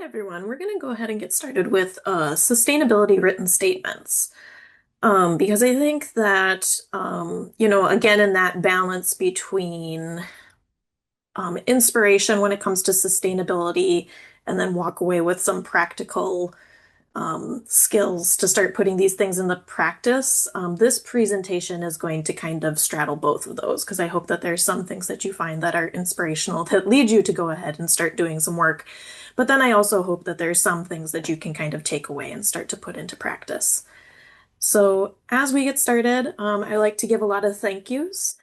Hi everyone, we're going to go ahead and get started with sustainability written statements. Because I think that, again, in that balance between inspiration when it comes to sustainability and then walk away with some practical skills to start putting these things in the practice, this presentation is going to kind of straddle both of those because I hope that there's some things that you find that are inspirational that lead you to go ahead and start doing some work. But then I also hope that there's some things that you can kind of take away and start to put into practice. So as we get started, I like to give a lot of thank yous.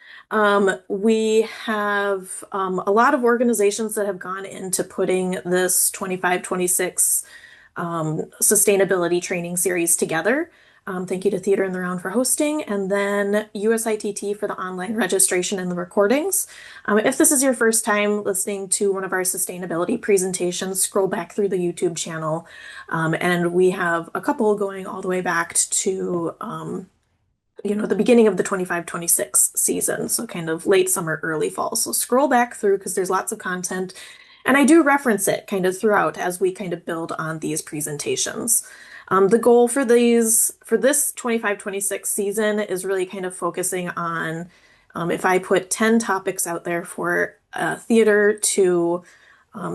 We have a lot of organizations that have gone into putting this 25-26 sustainability training series together. Thank you to Theater in the Round for hosting, and then USITT for the online registration and the recordings. If this is your first time listening to one of our sustainability presentations, scroll back through the YouTube channel, and we have a couple going all the way back to the beginning of the 25-26 season, so kind of late summer, early fall. So scroll back through because there's lots of content. And I do reference it kind of throughout as we kind of build on these presentations. The goal for this 25-26 season is really kind of focusing on if I put 10 topics out there for theater to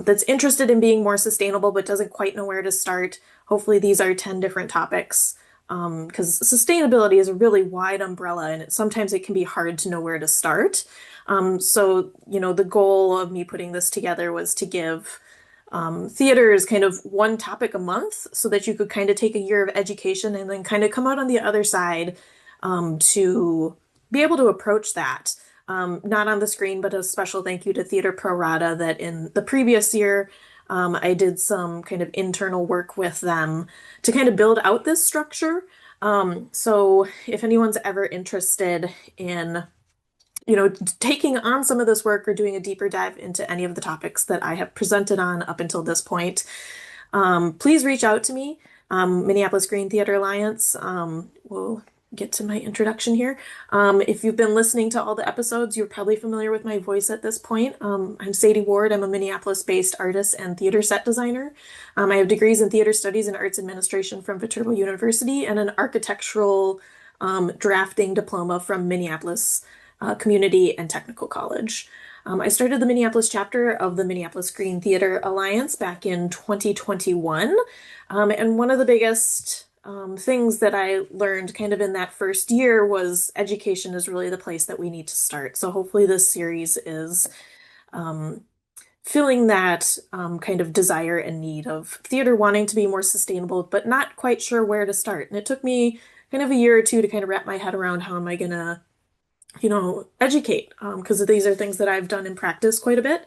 that's interested in being more sustainable but doesn't quite know where to start. Hopefully these are 10 different topics because sustainability is a really wide umbrella and sometimes it can be hard to know where to start. The goal of me putting this together was to give theaters kind of one topic a month so that you could kind of take a year of education and then kind of come out on the other side to be able to approach that. Not on the screen, but a special thank you to Theater Pro Rata that in the previous year, I did some kind of internal work with them to kind of build out this structure. So if anyone's ever interested in taking on some of this work or doing a deeper dive into any of the topics that I have presented on up until this point, please reach out to me. Minneapolis Green Theater Alliance. We'll get to my introduction here. If you've been listening to all the episodes, you're probably familiar with my voice at this point. I'm Sadie Ward. I'm a Minneapolis-based artist and theater set designer. I have degrees in theater studies and arts administration from Viterbo University and an architectural drafting diploma from Minneapolis Community and Technical College. I started the Minneapolis chapter of the Minneapolis Green Theater Alliance back in 2021. And one of the biggest things that I learned kind of in that first year was education is really the place that we need to start. So hopefully this series is filling that kind of desire and need of theater wanting to be more sustainable, but not quite sure where to start. And it took me kind of a year or two to kind of wrap my head around how am I going to educate, because these are things that I've done in practice quite a bit.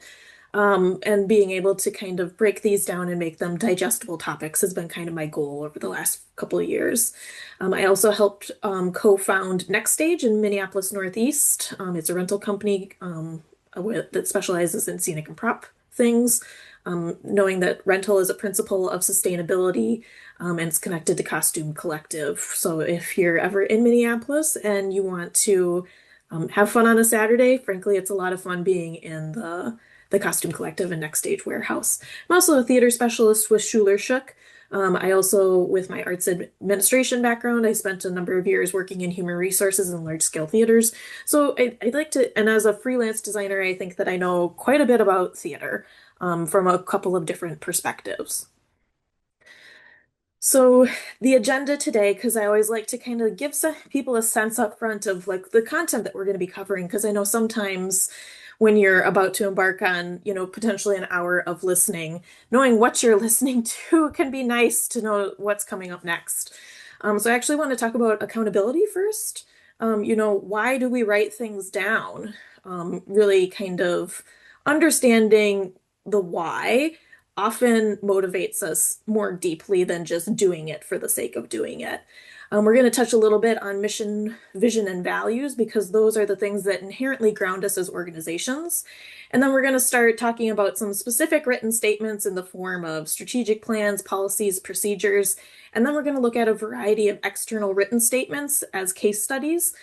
And being able to kind of break these down and make them digestible topics has been kind of my goal over the last couple of years. I also helped co-found Next Stage in Minneapolis Northeast. It's a rental company that specializes in scenic and prop things. Knowing that rental is a principle of sustainability and it's connected to Costume Collective. So if you're ever in Minneapolis and you want to have fun on a Saturday, frankly, it's a lot of fun being in the Costume Collective and Next Stage Warehouse. I'm also a theater specialist with Schuler Shook. I also, with my arts administration background, I spent a number of years working in human resources and large-scale theaters. So I'd like to, and as a freelance designer, I think that I know quite a bit about theater from a couple of different perspectives. So the agenda today, because I always like to kind of give some people a sense up front of like the content that we're going to be covering, because I know sometimes when you're about to embark on, potentially an hour of listening, knowing what you're listening to can be nice to know what's coming up next. So I actually want to talk about accountability first. Why do we write things down? Really kind of understanding the why often motivates us more deeply than just doing it for the sake of doing it. We're going to touch a little bit on mission, vision, and values because those are the things that inherently ground us as organizations. And then we're going to start talking about some specific written statements in the form of strategic plans, policies, procedures. And then we're going to look at a variety of external written statements as case studies.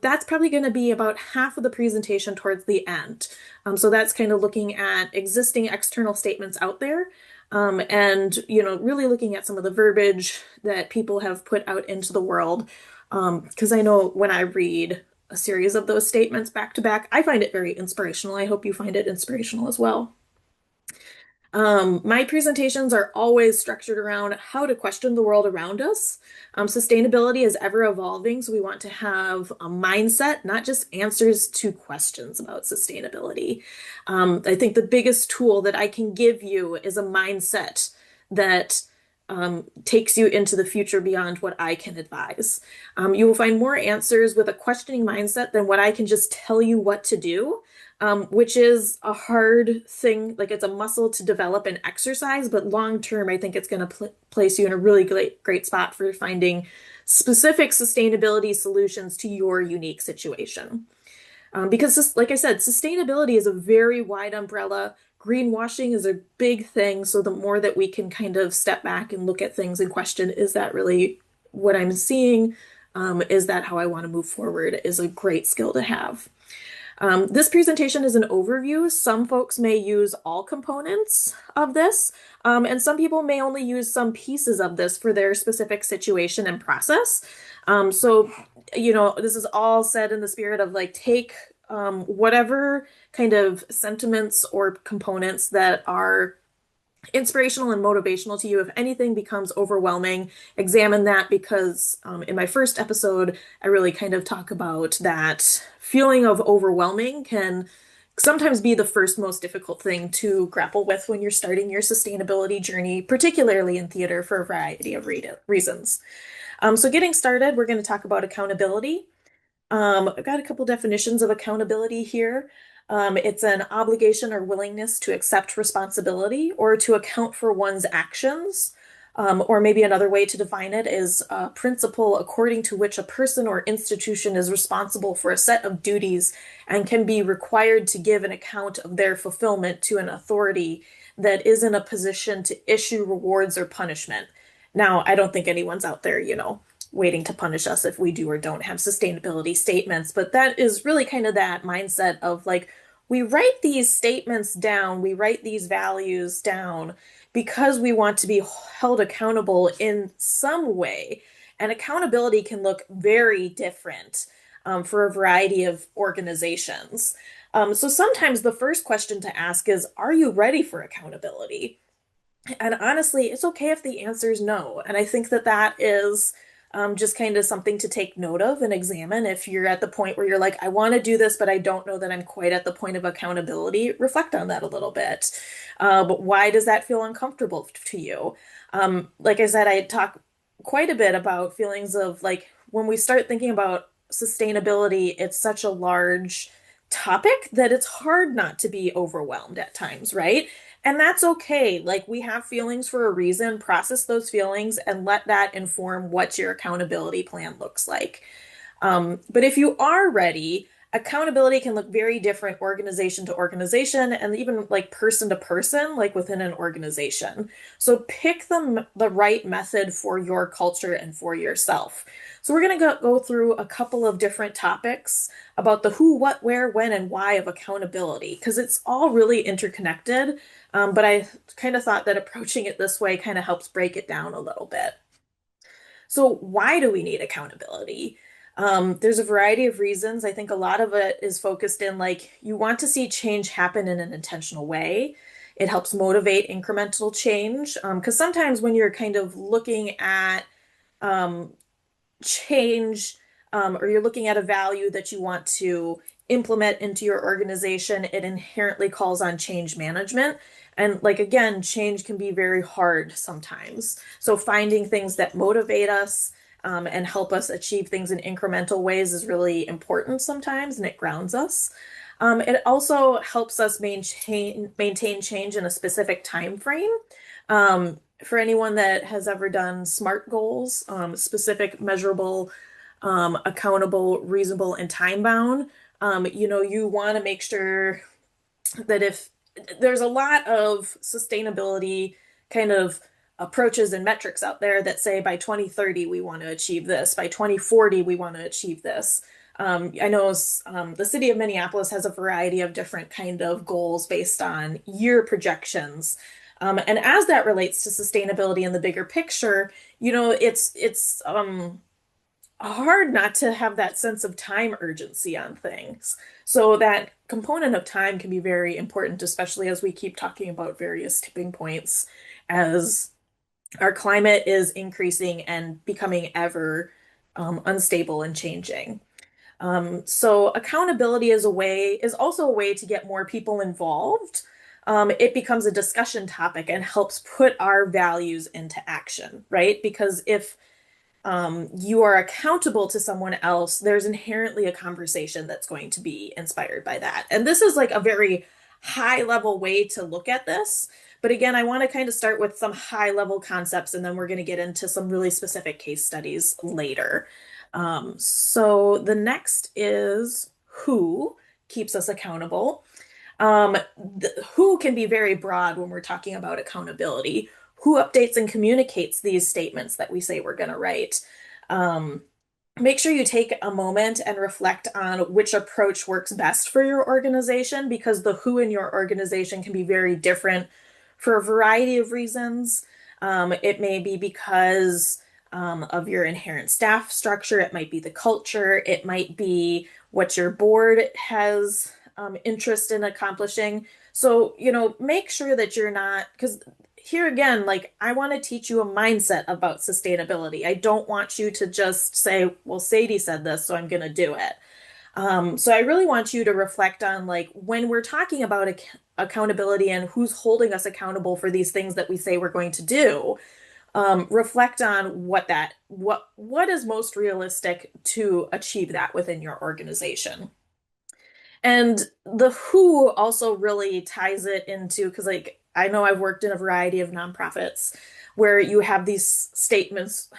That's probably going to be about half of the presentation towards the end. So that's kind of looking at existing external statements out there And really looking at some of the verbiage that people have put out into the world. Because I know when I read a series of those statements back to back, I find it very inspirational. I hope you find it inspirational as well. My presentations are always structured around how to question the world around us. Sustainability is ever evolving, so we want to have a mindset, not just answers to questions about sustainability. I think the biggest tool that I can give you is a mindset that takes you into the future beyond what I can advise. You will find more answers with a questioning mindset than what I can just tell you what to do, which is a hard thing. Like it's a muscle to develop and exercise, but long term, I think it's going to place you in a really great spot for finding specific sustainability solutions to your unique situation. Because, like I said, sustainability is a very wide umbrella. Greenwashing is a big thing. So the more that we can kind of step back and look at things and question, is that really what I'm seeing? Is that how I want to move forward? Is a great skill to have. This presentation is an overview. Some folks may use all components of this, and some people may only use some pieces of this for their specific situation and process. This is all said in the spirit of like take whatever kind of sentiments or components that are inspirational and motivational to you. If anything becomes overwhelming, examine that because in my first episode, I really kind of talk about that feeling of overwhelming can sometimes be the first most difficult thing to grapple with when you're starting your sustainability journey, particularly in theater for a variety of reasons. So getting started, we're going to talk about accountability. I've got a couple definitions of accountability here. It's an obligation or willingness to accept responsibility or to account for one's actions. Or maybe another way to define it is a principle according to which a person or institution is responsible for a set of duties and can be required to give an account of their fulfillment to an authority that is in a position to issue rewards or punishment. Now, I don't think anyone's out there, waiting to punish us if we do or don't have sustainability statements. But that is really kind of that mindset of like, we write these statements down, we write these values down because we want to be held accountable in some way. And accountability can look very different for a variety of organizations. So sometimes the first question to ask is, are you ready for accountability? And honestly, it's okay if the answer is no. And I think that that is just kind of something to take note of and examine. If you're at the point where you're like, I want to do this, but I don't know that I'm quite at the point of accountability, reflect on that a little bit. But why does that feel uncomfortable to you? Like I said, I talk quite a bit about feelings of like when we start thinking about sustainability, it's such a large topic that it's hard not to be overwhelmed at times, right? And that's okay. Like we have feelings for a reason, process those feelings and let that inform what your accountability plan looks like. But if you are ready, accountability can look very different organization to organization and even like person to person, like within an organization. So pick the right method for your culture and for yourself. So we're going to go through a couple of different topics about the who, what, where, when, and why of accountability, because it's all really interconnected. But I kind of thought that approaching it this way kind of helps break it down a little bit. So, why do we need accountability? There's a variety of reasons. I think a lot of it is focused in like you want to see change happen in an intentional way. It helps motivate incremental change. Because sometimes when you're kind of looking at um, change or you're looking at a value that you want to implement into your organization, it inherently calls on change management. And like again, change can be very hard sometimes. So finding things that motivate us and help us achieve things in incremental ways is really important sometimes, and it grounds us. It also helps us maintain change in a specific time frame. For anyone that has ever done SMART goals, specific, measurable, accountable, reasonable, and time bound, you want to make sure that if there's a lot of sustainability kind of approaches and metrics out there that say by 2030 we want to achieve this, by 2040 we want to achieve this. I know the city of Minneapolis has a variety of different kind of goals based on year projections. And as that relates to sustainability in the bigger picture, it's hard not to have that sense of time urgency on things. So that component of time can be very important, especially as we keep talking about various tipping points as our climate is increasing and becoming ever unstable and changing. So accountability is also a way to get more people involved. It becomes a discussion topic and helps put our values into action, right? Because if you are accountable to someone else, there's inherently a conversation that's going to be inspired by that. And this is like a very high level way to look at this. But again, I want to kind of start with some high level concepts, and then we're going to get into some really specific case studies later. So the next is who keeps us accountable. Who can be very broad when we're talking about accountability. Who updates and communicates these statements that we say we're going to write? Um, Make sure you take a moment and reflect on which approach works best for your organization because the who in your organization can be very different for a variety of reasons. It may be because of your inherent staff structure, it might be the culture, it might be what your board has interest in accomplishing. So, make sure that you're not, because here again, like I want to teach you a mindset about sustainability. I don't want you to just say, well, Sadie said this, so I'm going to do it. So I really want you to reflect on like when we're talking about accountability and who's holding us accountable for these things that we say we're going to do. Reflect on what is most realistic to achieve that within your organization. And the who also really ties it into, because like I know I've worked in a variety of nonprofits where you have these statements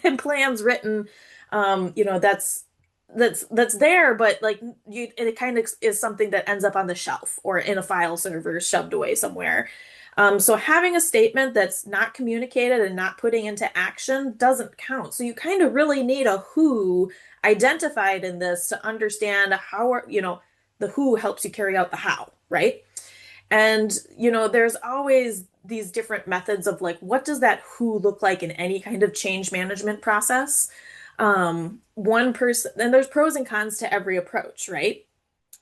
and plans written, that's there, but like it kind of is something that ends up on the shelf or in a file server shoved away somewhere. So having a statement that's not communicated and not putting into action doesn't count. So you kind of really need a who identified in this to understand the who helps you carry out the how, right? And, there's always these different methods of like, what does that who look like in any kind of change management process? One person, and there's pros and cons to every approach, right?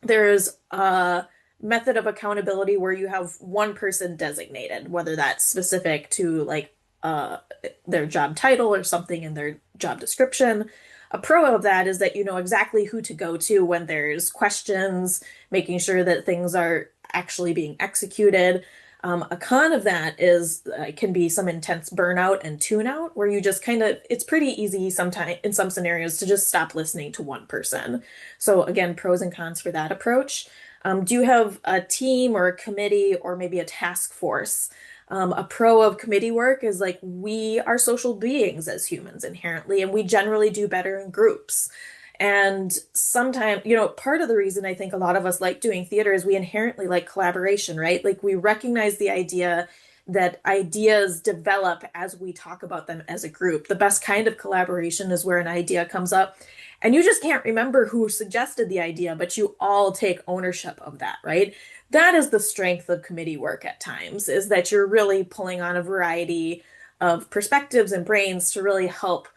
There's a method of accountability where you have one person designated, whether that's specific to like uh, their job title or something in their job description. A pro of that is that you know exactly who to go to when there's questions, making sure that things are actually being executed. A con of that is can be some intense burnout and tune out where you just kind of it's pretty easy sometimes in some scenarios to just stop listening to one person. So again, pros and cons for that approach. Do you have a team or a committee or maybe a task force? A pro of committee work is like we are social beings as humans inherently, and we generally do better in groups. And sometimes, part of the reason I think a lot of us like doing theater is we inherently like collaboration, right? Like we recognize the idea that ideas develop as we talk about them as a group. The best kind of collaboration is where an idea comes up and you just can't remember who suggested the idea, but you all take ownership of that, right? That is the strength of committee work at times, is that you're really pulling on a variety of perspectives and brains to really help,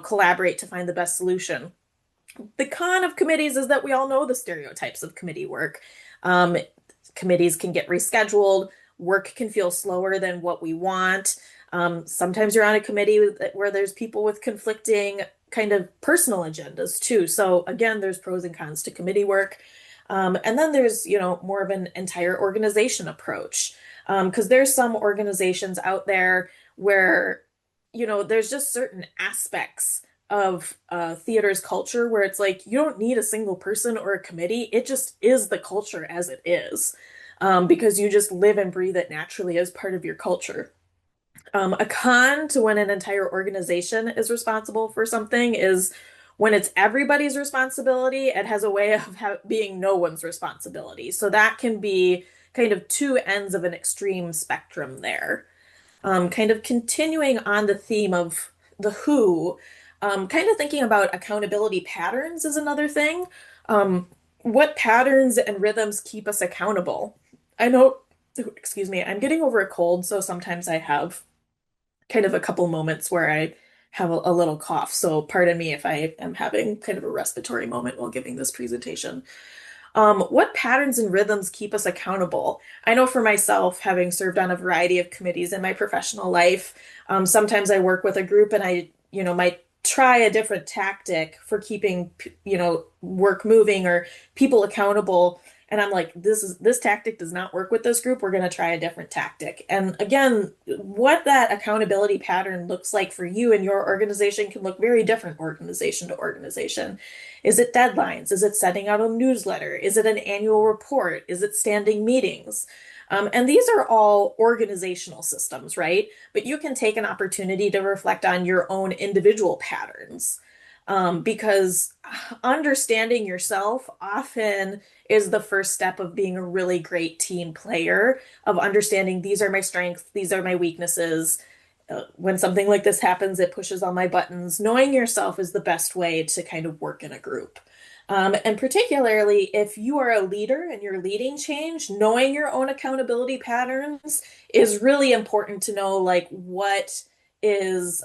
collaborate to find the best solution. The con of committees is that we all know the stereotypes of committee work. Um, Committees can get rescheduled, work can feel slower than what we want. Sometimes you're on a committee where there's people with conflicting kind of personal agendas too. So again, there's pros and cons to committee work. And then there's, more of an entire organization approach. Because there's some organizations out there where, there's just certain aspects of theater's culture where it's like you don't need a single person or a committee. It just is the culture as it is, because you just live and breathe it naturally as part of your culture. A con to when an entire organization is responsible for something is when it's everybody's responsibility, it has a way of being no one's responsibility. So that can be kind of two ends of an extreme spectrum there. Kind of continuing on the theme of the who, kind of thinking about accountability patterns is another thing. What patterns and rhythms keep us accountable? I know Ooh, excuse me, I'm getting over a cold, so sometimes I have kind of a couple moments where I have a little cough. So pardon me if I am having kind of a respiratory moment while giving this presentation. What patterns and rhythms keep us accountable? I know for myself, having served on a variety of committees in my professional life, sometimes I work with a group and might try a different tactic for keeping, work moving or people accountable. And I'm like, this tactic does not work with this group. We're going to try a different tactic. And again, what that accountability pattern looks like for you and your organization can look very different organization to organization. Is it deadlines? Is it sending out a newsletter? Is it an annual report? Is it standing meetings? And these are all organizational systems, right? But you can take an opportunity to reflect on your own individual patterns. Because understanding yourself often is the first step of being a really great team player, of understanding these are my strengths, these are my weaknesses. When something like this happens, it pushes all my buttons. Knowing yourself is the best way to kind of work in a group. And particularly if you are a leader and you're leading change, knowing your own accountability patterns is really important to know, like what is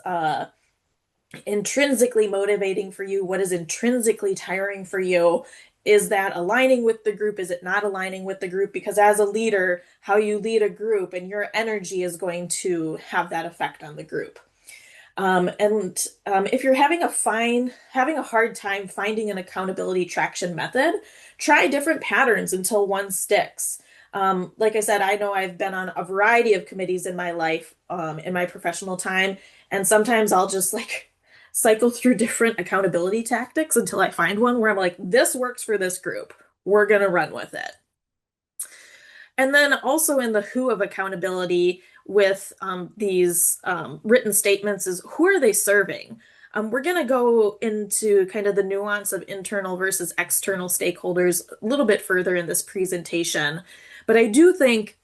intrinsically motivating for you, what is intrinsically tiring for you. Is that aligning with the group? Is it not aligning with the group? Because as a leader, how you lead a group and your energy is going to have that effect on the group. And if you're having a hard time finding an accountability traction method, try different patterns until one sticks. Like I said, I know I've been on a variety of committees in my life, in my professional time, and sometimes I'll just like cycle through different accountability tactics until I find one where I'm like, this works for this group. We're gonna run with it. And then also in the who of accountability with these written statements is who are they serving? We're going to go into kind of the nuance of internal versus external stakeholders a little bit further in this presentation. But I do think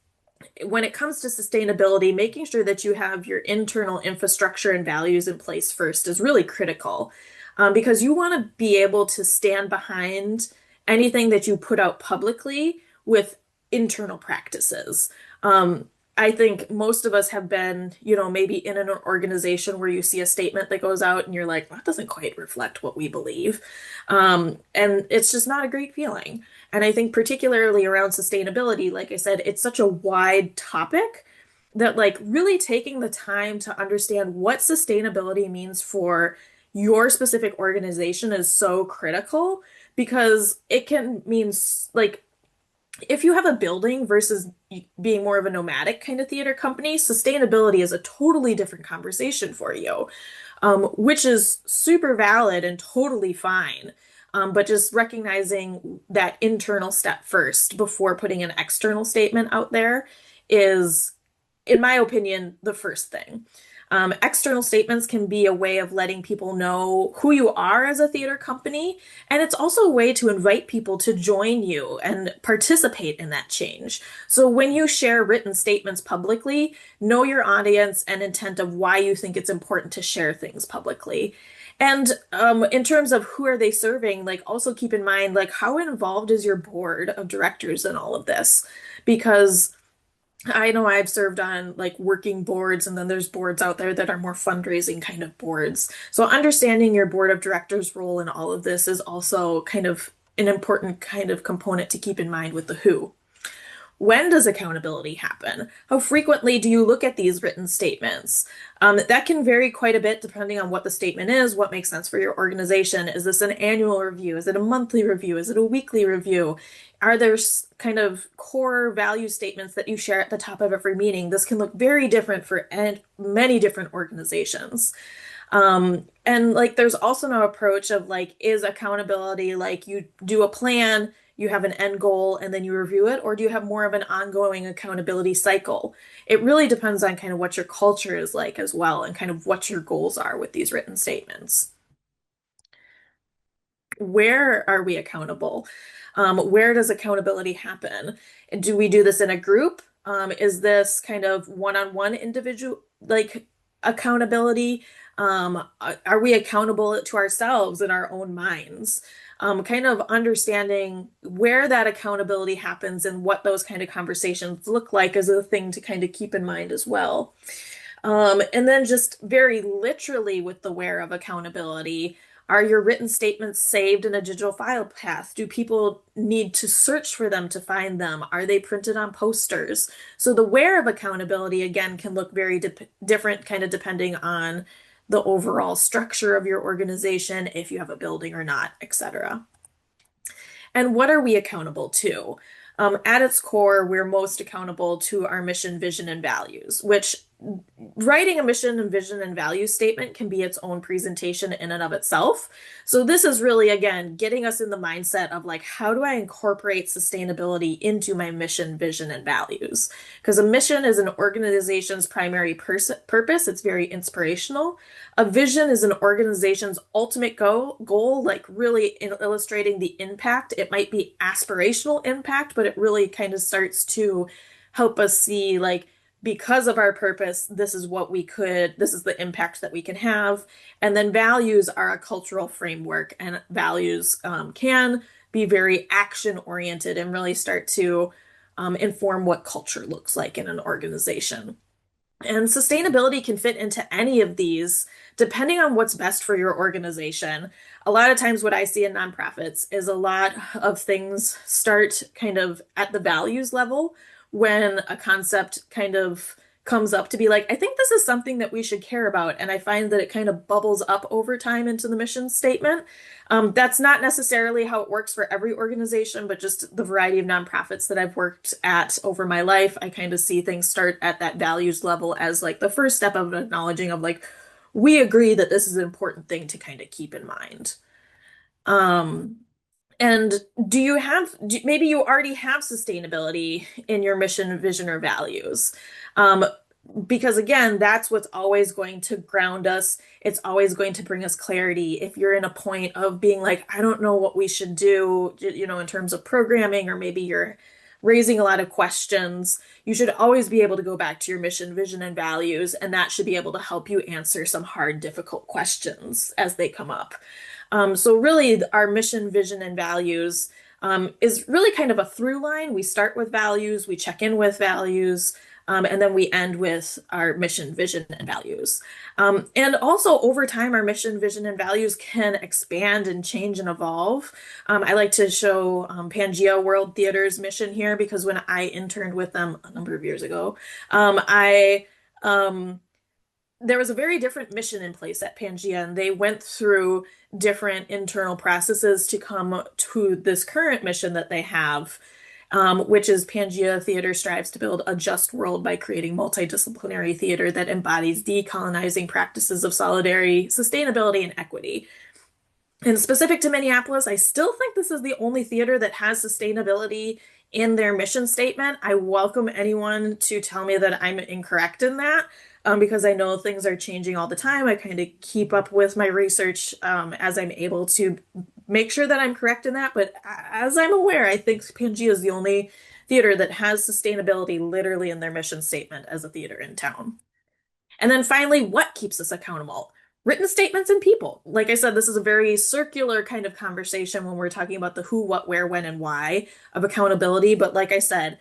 when it comes to sustainability, making sure that you have your internal infrastructure and values in place first is really critical, because you want to be able to stand behind anything that you put out publicly with internal practices. I think most of us have been, maybe in an organization where you see a statement that goes out and you're like, that doesn't quite reflect what we believe. And it's just not a great feeling. And I think particularly around sustainability, like I said, it's such a wide topic that like really taking the time to understand what sustainability means for your specific organization is so critical, because it can mean like if you have a building versus being more of a nomadic kind of theater company, sustainability is a totally different conversation for you, which is super valid and totally fine. But just recognizing that internal step first before putting an external statement out there is, in my opinion, the first thing. External statements can be a way of letting people know who you are as a theater company, and it's also a way to invite people to join you and participate in that change. So when you share written statements publicly, know your audience and intent of why you think it's important to share things publicly. And in terms of who are they serving, like also keep in mind, like how involved is your board of directors in all of this? Because I know I've served on like working boards, and then there's boards out there that are more fundraising kind of boards. So understanding your board of directors role in all of this is also kind of an important kind of component to keep in mind with the who. When does accountability happen? How frequently do you look at these written statements? That can vary quite a bit depending on what the statement is, what makes sense for your organization. Is this an annual review? Is it a monthly review? Is it a weekly review? Are there kind of core value statements that you share at the top of every meeting? This can look very different for many different organizations. And like there's also no approach of like, is accountability like you do a plan, you have an end goal, and then you review it, or do you have more of an ongoing accountability cycle? It really depends on kind of what your culture is like as well, and kind of what your goals are with these written statements. Where are we accountable? Where does accountability happen? Do we do this in a group? Is this kind of one-on-one individual, like accountability? Are we accountable to ourselves in our own minds? Kind of understanding where that accountability happens and what those kind of conversations look like is a thing to kind of keep in mind as well. And then just very literally with the where of accountability, are your written statements saved in a digital file path? Do people need to search for them to find them? Are they printed on posters? So the where of accountability again can look very different kind of depending on the overall structure of your organization, if you have a building or not, etc. And what are we accountable to? At its core, we're most accountable to our mission, vision, and values, which writing a mission and vision and value statement can be its own presentation in and of itself. So this is really, again, getting us in the mindset of like, how do I incorporate sustainability into my mission, vision, and values? Because a mission is an organization's primary purpose. It's very inspirational. A vision is an organization's ultimate goal, like really illustrating the impact. It might be aspirational impact, but it really kind of starts to help us see like, because of our purpose, this is this is the impact that we can have. And then values are a cultural framework, and values can be very action oriented and really start to inform what culture looks like in an organization. And sustainability can fit into any of these depending on what's best for your organization. A lot of times, what I see in nonprofits is a lot of things start kind of at the values level when a concept kind of comes up to be like, I think this is something that we should care about. And I find that it kind of bubbles up over time into the mission statement. That's not necessarily how it works for every organization, but just the variety of nonprofits that I've worked at over my life, I kind of see things start at that values level as like the first step of acknowledging of like, we agree that this is an important thing to kind of keep in mind. Um, and maybe you already have sustainability in your mission, vision, or values? Um, because again, that's what's always going to ground us. It's always going to bring us clarity. If you're in a point of being like, I don't know what we should do, in terms of programming, or maybe you're raising a lot of questions, you should always be able to go back to your mission, vision, and values, and that should be able to help you answer some hard, difficult questions as they come up. So really, our mission, vision, and values is really kind of a through line. We start with values, we check in with values, and then we end with our mission, vision, and values. And also over time, our mission, vision, and values can expand and change and evolve. I like to show Pangea World Theater's mission here because when I interned with them a number of years ago, I there was a very different mission in place at Pangea, and they went through different internal processes to come to this current mission that they have, which is Pangea Theater strives to build a just world by creating multidisciplinary theater that embodies decolonizing practices of solidarity, sustainability, and equity. And specific to Minneapolis, I still think this is the only theater that has sustainability in their mission statement. I welcome anyone to tell me that I'm incorrect in that, because I know things are changing all the time. I kind of keep up with my research as I'm able to make sure that I'm correct in that. But as I'm aware, I think Pangea is the only theater that has sustainability literally in their mission statement as a theater in town. And then finally, what keeps us accountable? Written statements and people. Like I said, this is a very circular kind of conversation when we're talking about the who, what, where, when, and why of accountability. But like I said,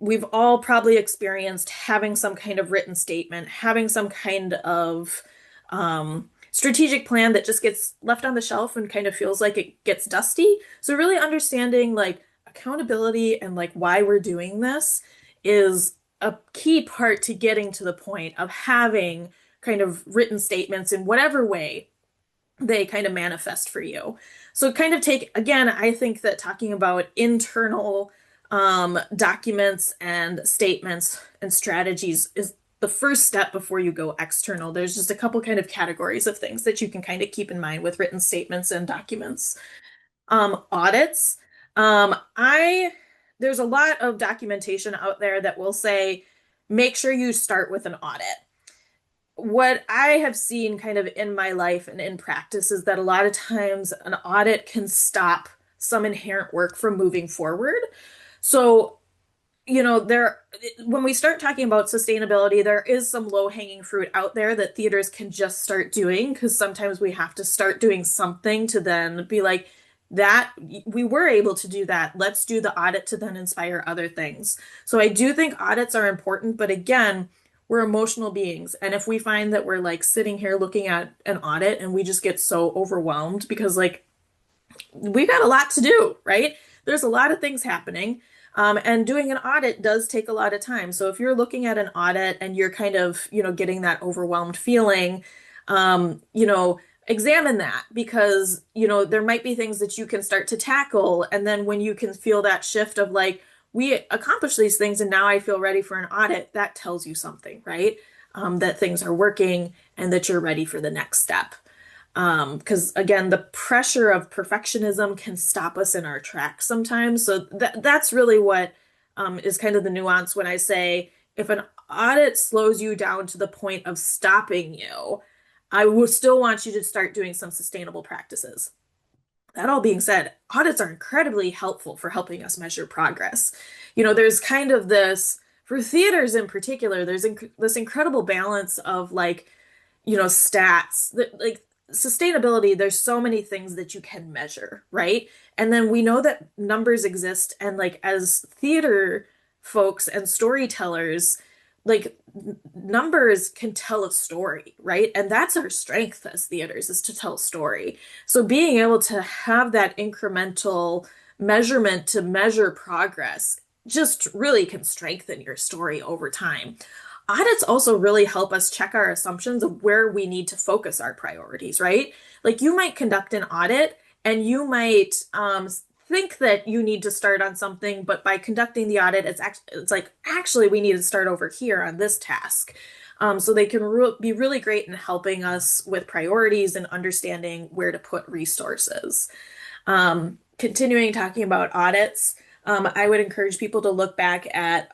we've all probably experienced having some kind of written statement, having some kind of strategic plan that just gets left on the shelf and kind of feels like it gets dusty. So really understanding like accountability and like why we're doing this is a key part to getting to the point of having kind of written statements in whatever way they kind of manifest for you. So kind of again, I think that talking about internal documents and statements and strategies is the first step before you go external. There's just a couple kind of categories of things that you can kind of keep in mind with written statements and documents. Audits. I There's a lot of documentation out there that will say, make sure you start with an audit. What I have seen kind of in my life and in practice is that a lot of times an audit can stop some inherent work from moving forward. So there, when we start talking about sustainability, there is some low-hanging fruit out there that theaters can just start doing because sometimes we have to start doing something to then be like, that we were able to do that. Let's do the audit to then inspire other things. So I do think audits are important, but again, we're emotional beings. And if we find that we're like sitting here looking at an audit and we just get so overwhelmed because like we got a lot to do, right? There's a lot of things happening. And doing an audit does take a lot of time. So if you're looking at an audit and you're kind of, getting that overwhelmed feeling, examine that because, there might be things that you can start to tackle. And then when you can feel that shift of like, we accomplished these things and now I feel ready for an audit, that tells you something, right? That things are working and that you're ready for the next step. Because again, the pressure of perfectionism can stop us in our tracks sometimes. So that's really what is kind of the nuance when I say if an audit slows you down to the point of stopping you, I will still want you to start doing some sustainable practices. That all being said, audits are incredibly helpful for helping us measure progress. There's kind of this, for theaters in particular, there's this incredible balance of like, stats that like sustainability, there's so many things that you can measure, right? And then we know that numbers exist, and like as theater folks and storytellers, like numbers can tell a story, right? And that's our strength as theaters is to tell a story. So being able to have that incremental measurement to measure progress just really can strengthen your story over time. Audits also really help us check our assumptions of where we need to focus our priorities, right? Like you might conduct an audit and you might think that you need to start on something, but by conducting the audit, it's like actually we need to start over here on this task. So they can be really great in helping us with priorities and understanding where to put resources. Continuing talking about audits, I would encourage people to look back at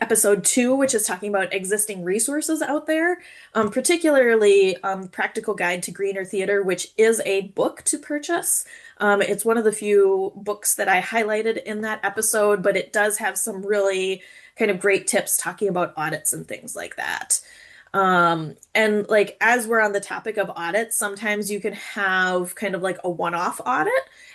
episode 2, which is talking about existing resources out there, particularly Practical Guide to Greener Theater, which is a book to purchase. It's one of the few books that I highlighted in that episode, but it does have some really kind of great tips talking about audits and things like that. And like as we're on the topic of audits, sometimes you can have kind of like a one-off audit,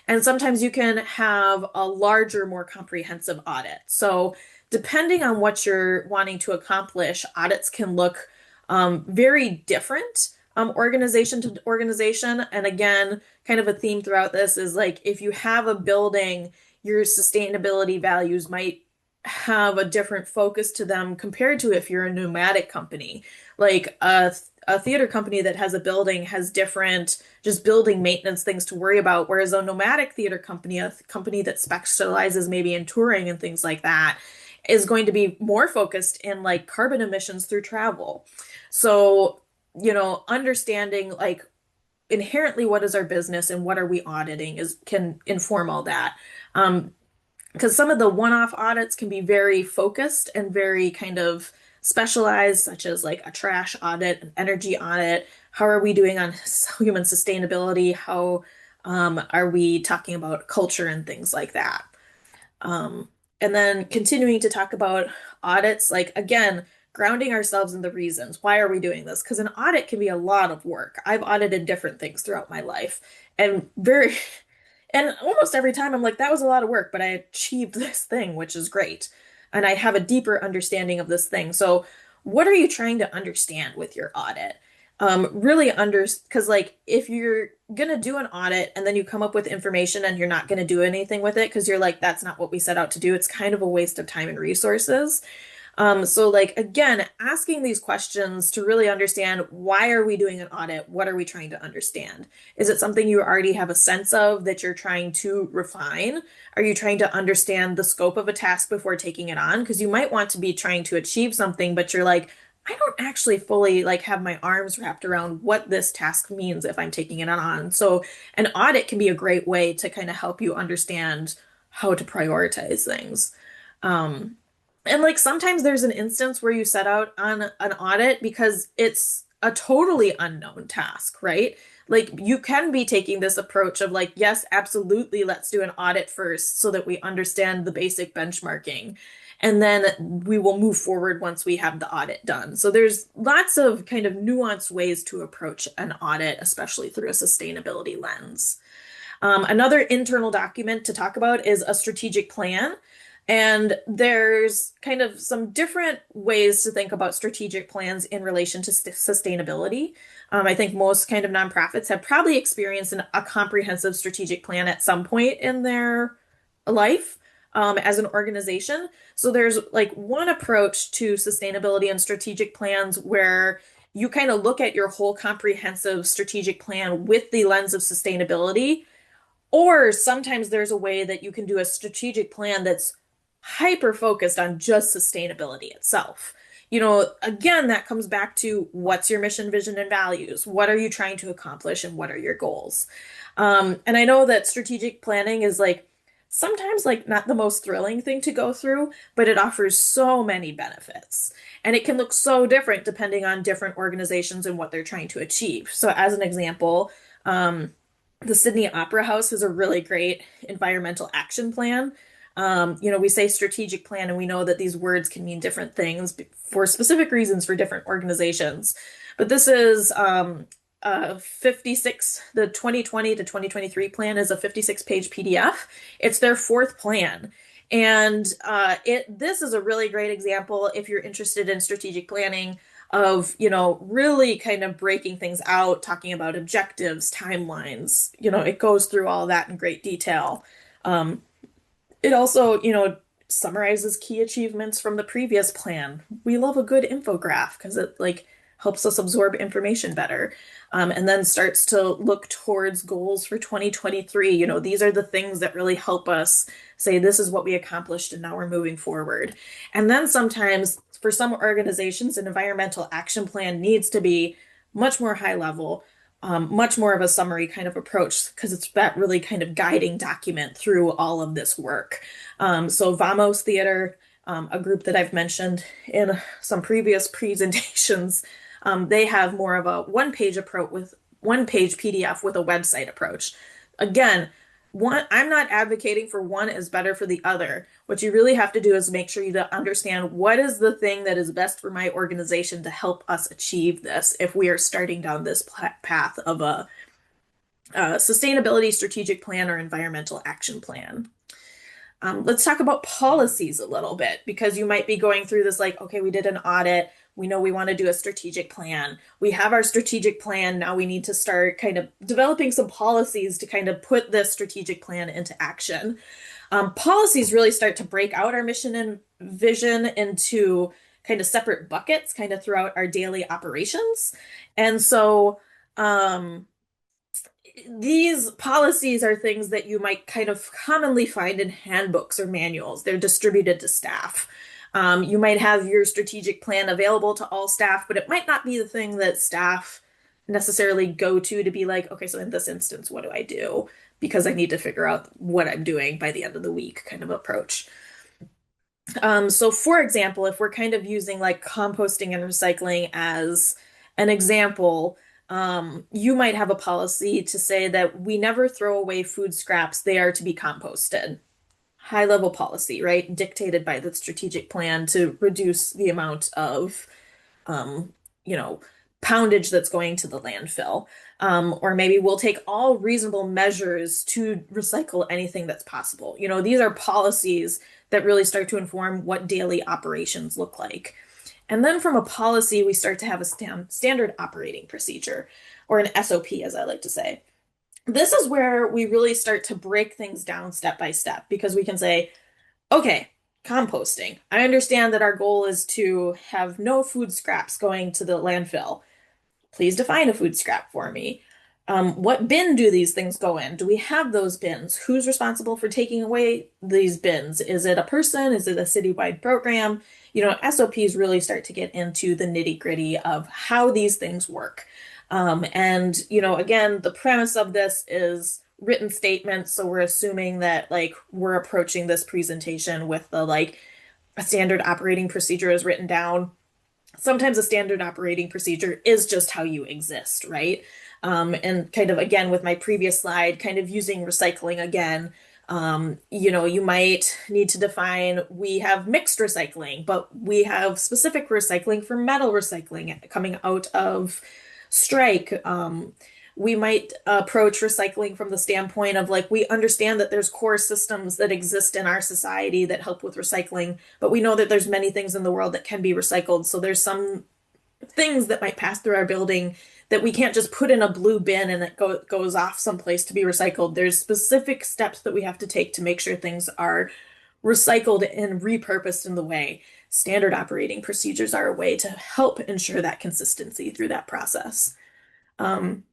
and sometimes you can have a larger, more comprehensive audit. So depending on what you're wanting to accomplish, audits can look very different organization to organization. And again, kind of a theme throughout this is like if you have a building, your sustainability values might have a different focus to them compared to if you're a nomadic company. Like a theater company that has a building has different just building maintenance things to worry about, whereas a nomadic theater company, a company that specializes maybe in touring and things like that, is going to be more focused in like carbon emissions through travel. So, understanding like inherently what is our business and what are we auditing is can inform all that. Because some of the one-off audits can be very focused and very kind of specialized, such as like a trash audit, an energy audit. How are we doing on human sustainability? How are we talking about culture and things like that? Um, and then continuing to talk about audits, like again, grounding ourselves in the reasons. Why are we doing this? Because an audit can be a lot of work. I've audited different things throughout my life, and and almost every time I'm like, that was a lot of work, but I achieved this thing, which is great. And I have a deeper understanding of this thing. So, what are you trying to understand with your audit? Really because like if you're gonna do an audit and then you come up with information and you're not gonna do anything with it because you're like, that's not what we set out to do, it's kind of a waste of time and resources. So like again, asking these questions to really understand why are we doing an audit? What are we trying to understand? Is it something you already have a sense of that you're trying to refine? Are you trying to understand the scope of a task before taking it on? Because you might want to be trying to achieve something, but you're like, I don't actually fully like have my arms wrapped around what this task means if I'm taking it on. So an audit can be a great way to kind of help you understand how to prioritize things. Um, and like sometimes there's an instance where you set out on an audit because it's a totally unknown task, right? Like you can be taking this approach of like, yes, absolutely, let's do an audit first so that we understand the basic benchmarking. And then we will move forward once we have the audit done. So there's lots of kind of nuanced ways to approach an audit, especially through a sustainability lens. Another internal document to talk about is a strategic plan. And there's kind of some different ways to think about strategic plans in relation to sustainability. I think most kind of nonprofits have probably experienced a comprehensive strategic plan at some point in their life as an organization. So there's like one approach to sustainability and strategic plans where you kind of look at your whole comprehensive strategic plan with the lens of sustainability, or sometimes there's a way that you can do a strategic plan that's hyper focused on just sustainability itself. Again, that comes back to what's your mission, vision, and values? What are you trying to accomplish, and what are your goals? And I know that strategic planning is like sometimes like not the most thrilling thing to go through, but it offers so many benefits. And it can look so different depending on different organizations and what they're trying to achieve. So, as an example, the Sydney Opera House has a really great environmental action plan. We say strategic plan, and we know that these words can mean different things for specific reasons for different organizations. But this is 56, the 2020 to 2023 plan is a 56-page PDF. It's their fourth plan. And this is a really great example if you're interested in strategic planning of, really kind of breaking things out, talking about objectives, timelines. It goes through all that in great detail. It also, summarizes key achievements from the previous plan. We love a good infograph because it like helps us absorb information better. And then starts to look towards goals for 2023. These are the things that really help us say this is what we accomplished and now we're moving forward. And then sometimes for some organizations, an environmental action plan needs to be much more high level, much more of a summary kind of approach because it's that really kind of guiding document through all of this work. So Vamos Theater, a group that I've mentioned in some previous presentations, they have more of a one-page approach with one-page PDF with a website approach. Again, I'm not advocating for one is better for the other. What you really have to do is make sure you understand what is the thing that is best for my organization to help us achieve this if we are starting down this path of a sustainability strategic plan or environmental action plan. Let's talk about policies a little bit because you might be going through this like, okay, we did an audit. We know we want to do a strategic plan. We have our strategic plan. Now we need to start kind of developing some policies to kind of put this strategic plan into action. Policies really start to break out our mission and vision into kind of separate buckets, kind of throughout our daily operations. And so, these policies are things that you might kind of commonly find in handbooks or manuals. They're distributed to staff. You might have your strategic plan available to all staff, but it might not be the thing that staff necessarily go to be like, okay, so in this instance, what do I do? Because I need to figure out what I'm doing by the end of the week kind of approach. So for example, if we're kind of using like composting and recycling as an example, you might have a policy to say that we never throw away food scraps, they are to be composted. High level policy, right? Dictated by the strategic plan to reduce the amount of, um, you know, poundage that's going to the landfill. Or maybe we'll take all reasonable measures to recycle anything that's possible. These are policies that really start to inform what daily operations look like. And then from a policy, we start to have a standard operating procedure, or an SOP, as I like to say. This is where we really start to break things down step by step because we can say, okay, composting. I understand that our goal is to have no food scraps going to the landfill. Please define a food scrap for me. What bin do these things go in? Do we have those bins? Who's responsible for taking away these bins? Is it a person? Is it a citywide program? SOPs really start to get into the nitty-gritty of how these things work. Again, the premise of this is written statements. So we're assuming that like we're approaching this presentation with the like a standard operating procedure is written down. sometimes a standard operating procedure is just how you exist, right? And kind of again with my previous slide, kind of using recycling again, you might need to define we have mixed recycling, but we have specific recycling for metal recycling coming out of strike. We might approach recycling from the standpoint of like we understand that there's core systems that exist in our society that help with recycling, but we know that there's many things in the world that can be recycled. So there's some things that might pass through our building that we can't just put in a blue bin and goes off someplace to be recycled. There's specific steps that we have to take to make sure things are recycled and repurposed in the way. Standard operating procedures are a way to help ensure that consistency through that process. Um,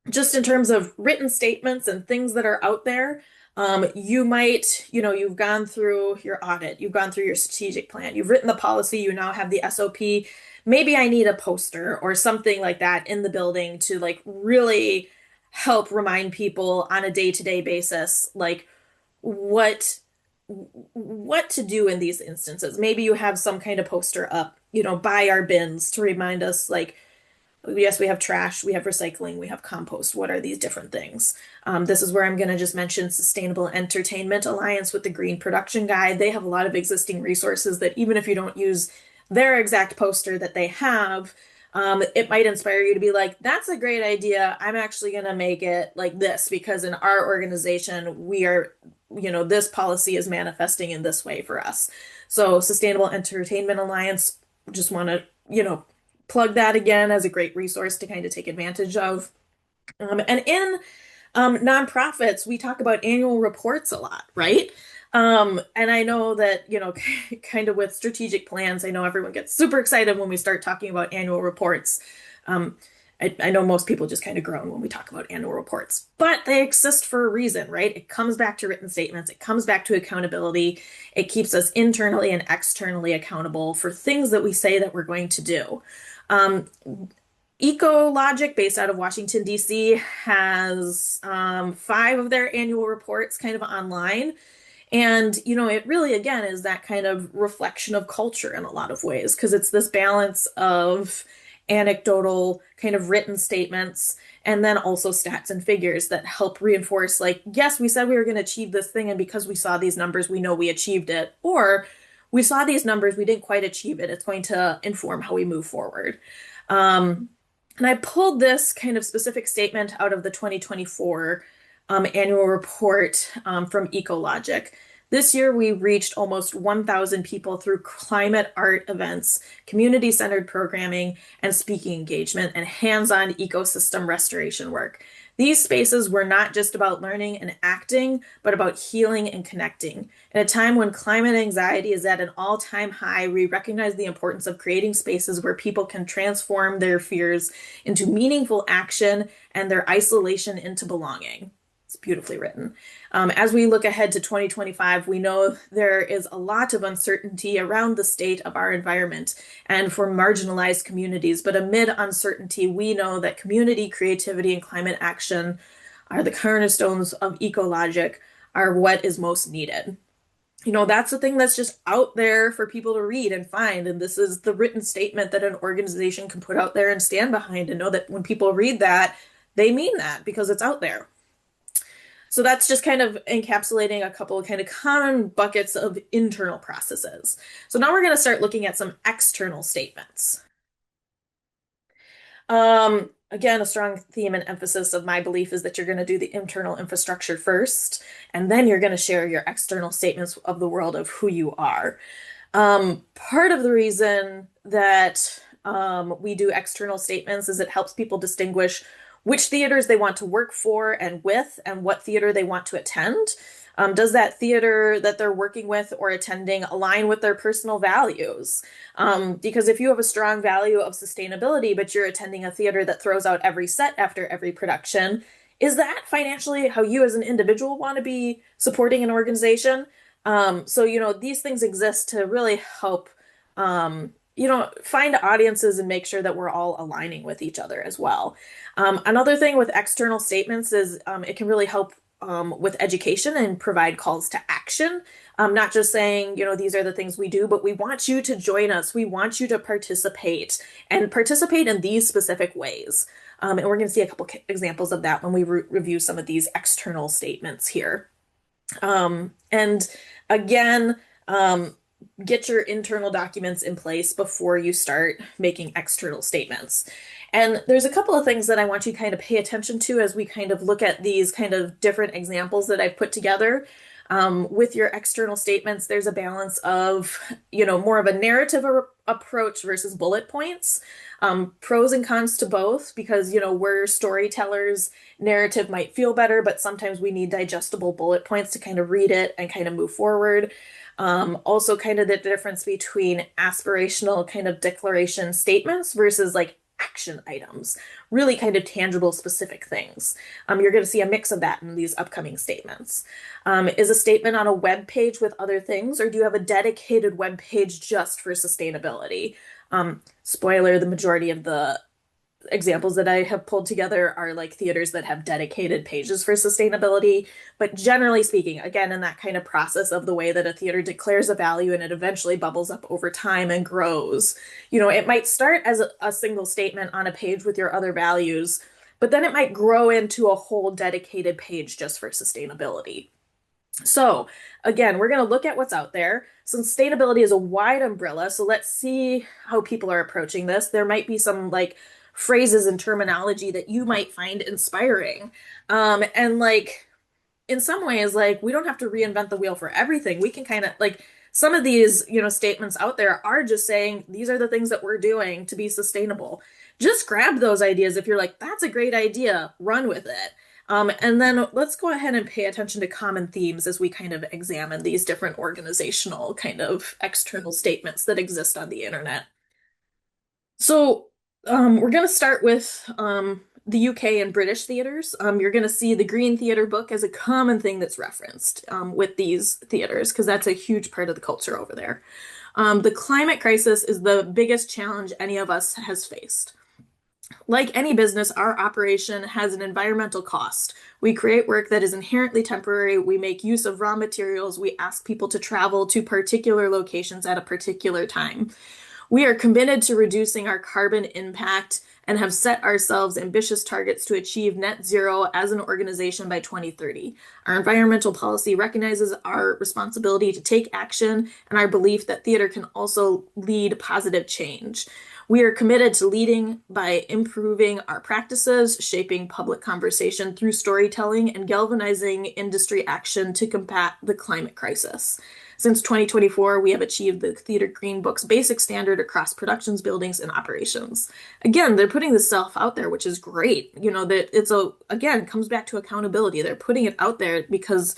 just in terms of written statements and things that are out there, you might, you've gone through your audit, you've gone through your strategic plan, you've written the policy, you now have the SOP. Maybe I need a poster or something like that in the building to like really help remind people on a day-to-day basis, like what what to do in these instances. Maybe you have some kind of poster up, by our bins to remind us like yes, we have trash, we have recycling, we have compost. What are these different things? This is where I'm going to just mention Sustainable Entertainment Alliance with the Green Production Guide. They have a lot of existing resources that even if you don't use their exact poster that they have, it might inspire you to be like, that's a great idea. I'm actually going to make it like this because in our organization, we are, this policy is manifesting in this way for us. So, Sustainable Entertainment Alliance, just want to, plug that again as a great resource to kind of take advantage of. And in nonprofits, we talk about annual reports a lot, right? And I know that, kind of with strategic plans, I know everyone gets super excited when we start talking about annual reports. Um, I know most people just kind of groan when we talk about annual reports, but they exist for a reason, right? It comes back to written statements, it comes back to accountability. It keeps us internally and externally accountable for things that we say that we're going to do. Um, Ecologic, based out of Washington, D.C., has five of their annual reports kind of online. And, it really, again, is that kind of reflection of culture in a lot of ways, because it's this balance of anecdotal, kind of written statements, and then also stats and figures that help reinforce, like, yes, we said we were going to achieve this thing, and because we saw these numbers, we know we achieved it. Or we saw these numbers, we didn't quite achieve it. It's going to inform how we move forward. Um, and I pulled this kind of specific statement out of the 2024 annual report from Ecologic. This year, we reached almost 1,000 people through climate art events, community-centered programming, and speaking engagement, and hands-on ecosystem restoration work. These spaces were not just about learning and acting, but about healing and connecting. In a time when climate anxiety is at an all-time high, we recognize the importance of creating spaces where people can transform their fears into meaningful action and their isolation into belonging. It's beautifully written. As we look ahead to 2025, we know there is a lot of uncertainty around the state of our environment and for marginalized communities. But amid uncertainty, we know that community, creativity, and climate action are the cornerstones of Ecologic, are what is most needed. That's the thing that's just out there for people to read and find. And this is the written statement that an organization can put out there and stand behind and know that when people read that, they mean that because it's out there. So that's just kind of encapsulating a couple of kind of common buckets of internal processes. So now we're going to start looking at some external statements. Again, a strong theme and emphasis of my belief is that you're going to do the internal infrastructure first, and then you're going to share your external statements of the world of who you are. Part of the reason that we do external statements is it helps people distinguish which theaters they want to work for and with, and what theater they want to attend. Does that theater that they're working with or attending align with their personal values? Because if you have a strong value of sustainability, but you're attending a theater that throws out every set after every production, is that financially how you as an individual want to be supporting an organization? So, these things exist to really help, find audiences and make sure that we're all aligning with each other as well. Another thing with external statements is it can really help with education and provide calls to action. Not just saying, these are the things we do, but we want you to join us. We want you to participate and participate in these specific ways. And we're going to see a couple examples of that when we review some of these external statements here. And again, get your internal documents in place before you start making external statements. And there's a couple of things that I want you to kind of pay attention to as we kind of look at these kind of different examples that I've put together. With your external statements, there's a balance of, more of a narrative approach versus bullet points. Pros and cons to both because, we're storytellers, narrative might feel better, but sometimes we need digestible bullet points to kind of read it and kind of move forward. Also, kind of the difference between aspirational kind of declaration statements versus like action items, really kind of tangible, specific things. You're going to see a mix of that in these upcoming statements. Is a statement on a web page with other things, or do you have a dedicated web page just for sustainability? Spoiler, the majority of the examples that I have pulled together are like theaters that have dedicated pages for sustainability. But generally speaking, again, in that kind of process of the way that a theater declares a value and it eventually bubbles up over time and grows, it might start as a single statement on a page with your other values, but then it might grow into a whole dedicated page just for sustainability. So again, we're going to look at what's out there. Sustainability is a wide umbrella, so let's see how people are approaching this. There might be some like phrases and terminology that you might find inspiring. And like in some ways, like we don't have to reinvent the wheel for everything. We can kind of like some of these, statements out there are just saying these are the things that we're doing to be sustainable. Just grab those ideas if you're like, that's a great idea, run with it. And then let's go ahead and pay attention to common themes as we kind of examine these different organizational kind of external statements that exist on the internet. So we're going to start with the UK and British theaters. You're going to see the Green Theater book as a common thing that's referenced with these theaters because that's a huge part of the culture over there. The climate crisis is the biggest challenge any of us has faced. Like any business, our operation has an environmental cost. We create work that is inherently temporary. We make use of raw materials. We ask people to travel to particular locations at a particular time. We are committed to reducing our carbon impact and have set ourselves ambitious targets to achieve net zero as an organization by 2030. Our environmental policy recognizes our responsibility to take action and our belief that theater can also lead positive change. We are committed to leading by improving our practices, shaping public conversation through storytelling, and galvanizing industry action to combat the climate crisis. Since 2024, we have achieved the Theater Green Book's basic standard across productions, buildings, and operations. Again, they're putting this stuff out there, which is great. That again, comes back to accountability. They're putting it out there because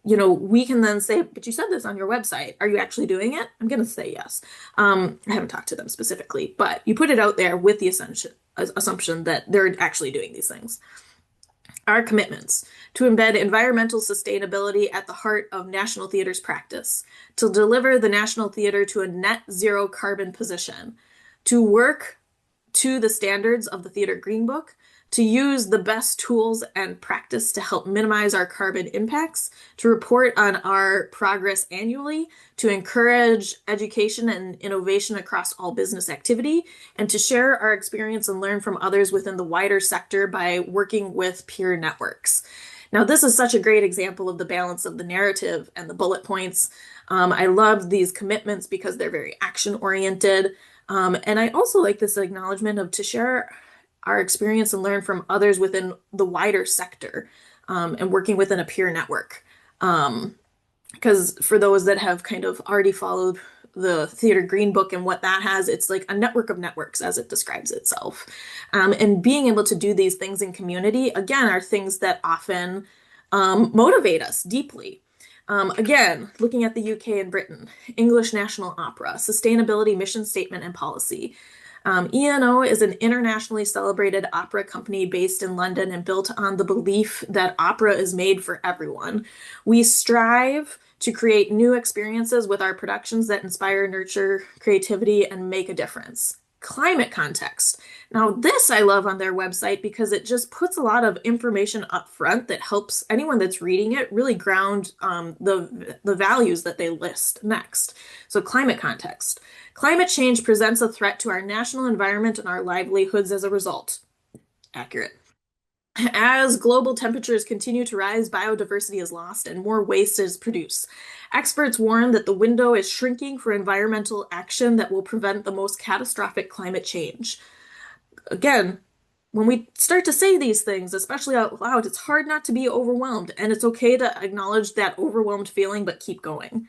we can then say, but you said this on your website. Are you actually doing it? I'm going to say yes. I haven't talked to them specifically, but you put it out there with the assumption that they're actually doing these things. Our commitments to embed environmental sustainability at the heart of National Theater's practice, to deliver the National Theater to a net zero carbon position, to work to the standards of the Theater Green Book, to use the best tools and practice to help minimize our carbon impacts, to report on our progress annually, to encourage education and innovation across all business activity, and to share our experience and learn from others within the wider sector by working with peer networks. Now, this is such a great example of the balance of the narrative and the bullet points. I love these commitments because they're very action-oriented. And I also like this acknowledgement of to share our experience and learn from others within the wider sector and working within a peer network. Because for those that have kind of already followed the Theater Green Book and what that has, it's like a network of networks as it describes itself. And being able to do these things in community, again, are things that often motivate us deeply. Again, looking at the UK and Britain, English National Opera, Sustainability Mission Statement and Policy. ENO is an internationally celebrated opera company based in London and built on the belief that opera is made for everyone. We strive to create new experiences with our productions that inspire, nurture creativity, and make a difference. climate context. Now, this I love on their website because it just puts a lot of information up front that helps anyone that's reading it really ground the values that they list next. So, climate context. Climate change presents a threat to our national environment and our livelihoods as a result. Accurate. As global temperatures continue to rise, biodiversity is lost and more waste is produced. Experts warn that the window is shrinking for environmental action that will prevent the most catastrophic climate change. Again, when we start to say these things, especially out loud, it's hard not to be overwhelmed, and it's okay to acknowledge that overwhelmed feeling, but keep going.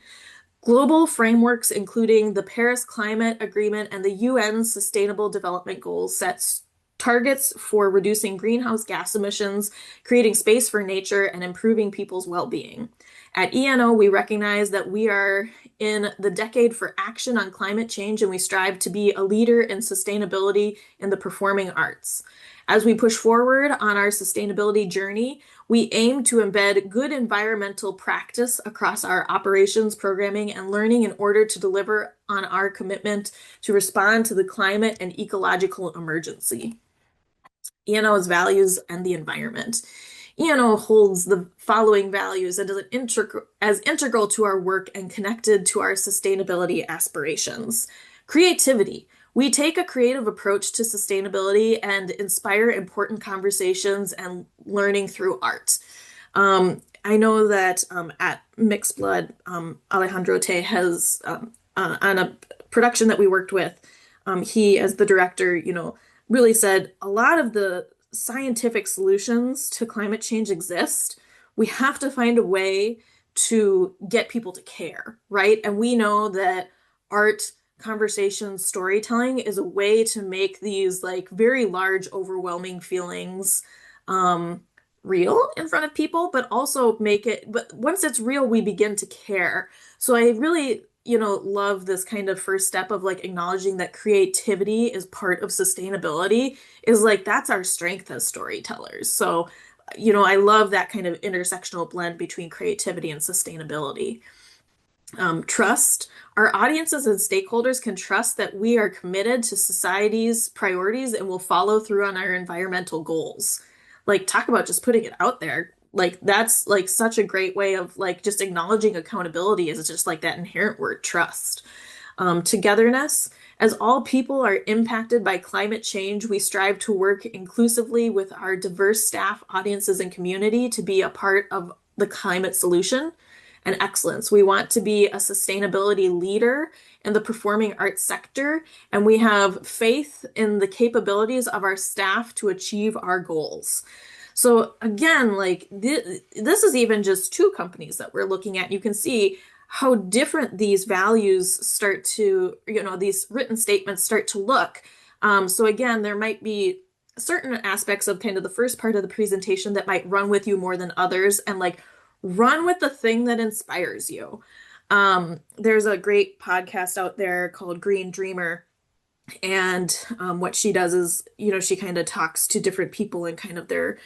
Global frameworks, including the Paris Climate Agreement and the UN Sustainable Development Goals, sets targets for reducing greenhouse gas emissions, creating space for nature, and improving people's well-being. At ENO, we recognize that we are in the decade for action on climate change, and we strive to be a leader in sustainability in the performing arts. As we push forward on our sustainability journey, we aim to embed good environmental practice across our operations, programming, and learning in order to deliver on our commitment to respond to the climate and ecological emergency. ENO's values and the environment. ENO holds the following values and is as integral to our work and connected to our sustainability aspirations. Creativity. We take a creative approach to sustainability and inspire important conversations and learning through art. I know that at Mixed Blood, Alejandro Te has, on a production that we worked with, he, as the director, really said a lot of the scientific solutions to climate change exist. We have to find a way to get people to care, right? And we know that art, conversation, storytelling is a way to make these like very large, overwhelming feelings real in front of people, but also but once it's real, we begin to care. So I really, love this kind of first step of like acknowledging that creativity is part of sustainability is like that's our strength as storytellers. So, I love that kind of intersectional blend between creativity and sustainability. Trust. Our audiences and stakeholders can trust that we are committed to society's priorities and will follow through on our environmental goals. Like, talk about just putting it out there. Like, that's like such a great way of like just acknowledging accountability is just like that inherent word trust. Togetherness. As all people are impacted by climate change, we strive to work inclusively with our diverse staff, audiences, and community to be a part of the climate solution. And excellence. We want to be a sustainability leader in the performing arts sector, and we have faith in the capabilities of our staff to achieve our goals. So again, like this is even just two companies that we're looking at. You can see how different these values start to, these written statements start to look. So again, there might be certain aspects of kind of the first part of the presentation that might run with you more than others, and like run with the thing that inspires you. There's a great podcast out there called Green Dreamer. And what she does is, she kind of talks to different people and kind of their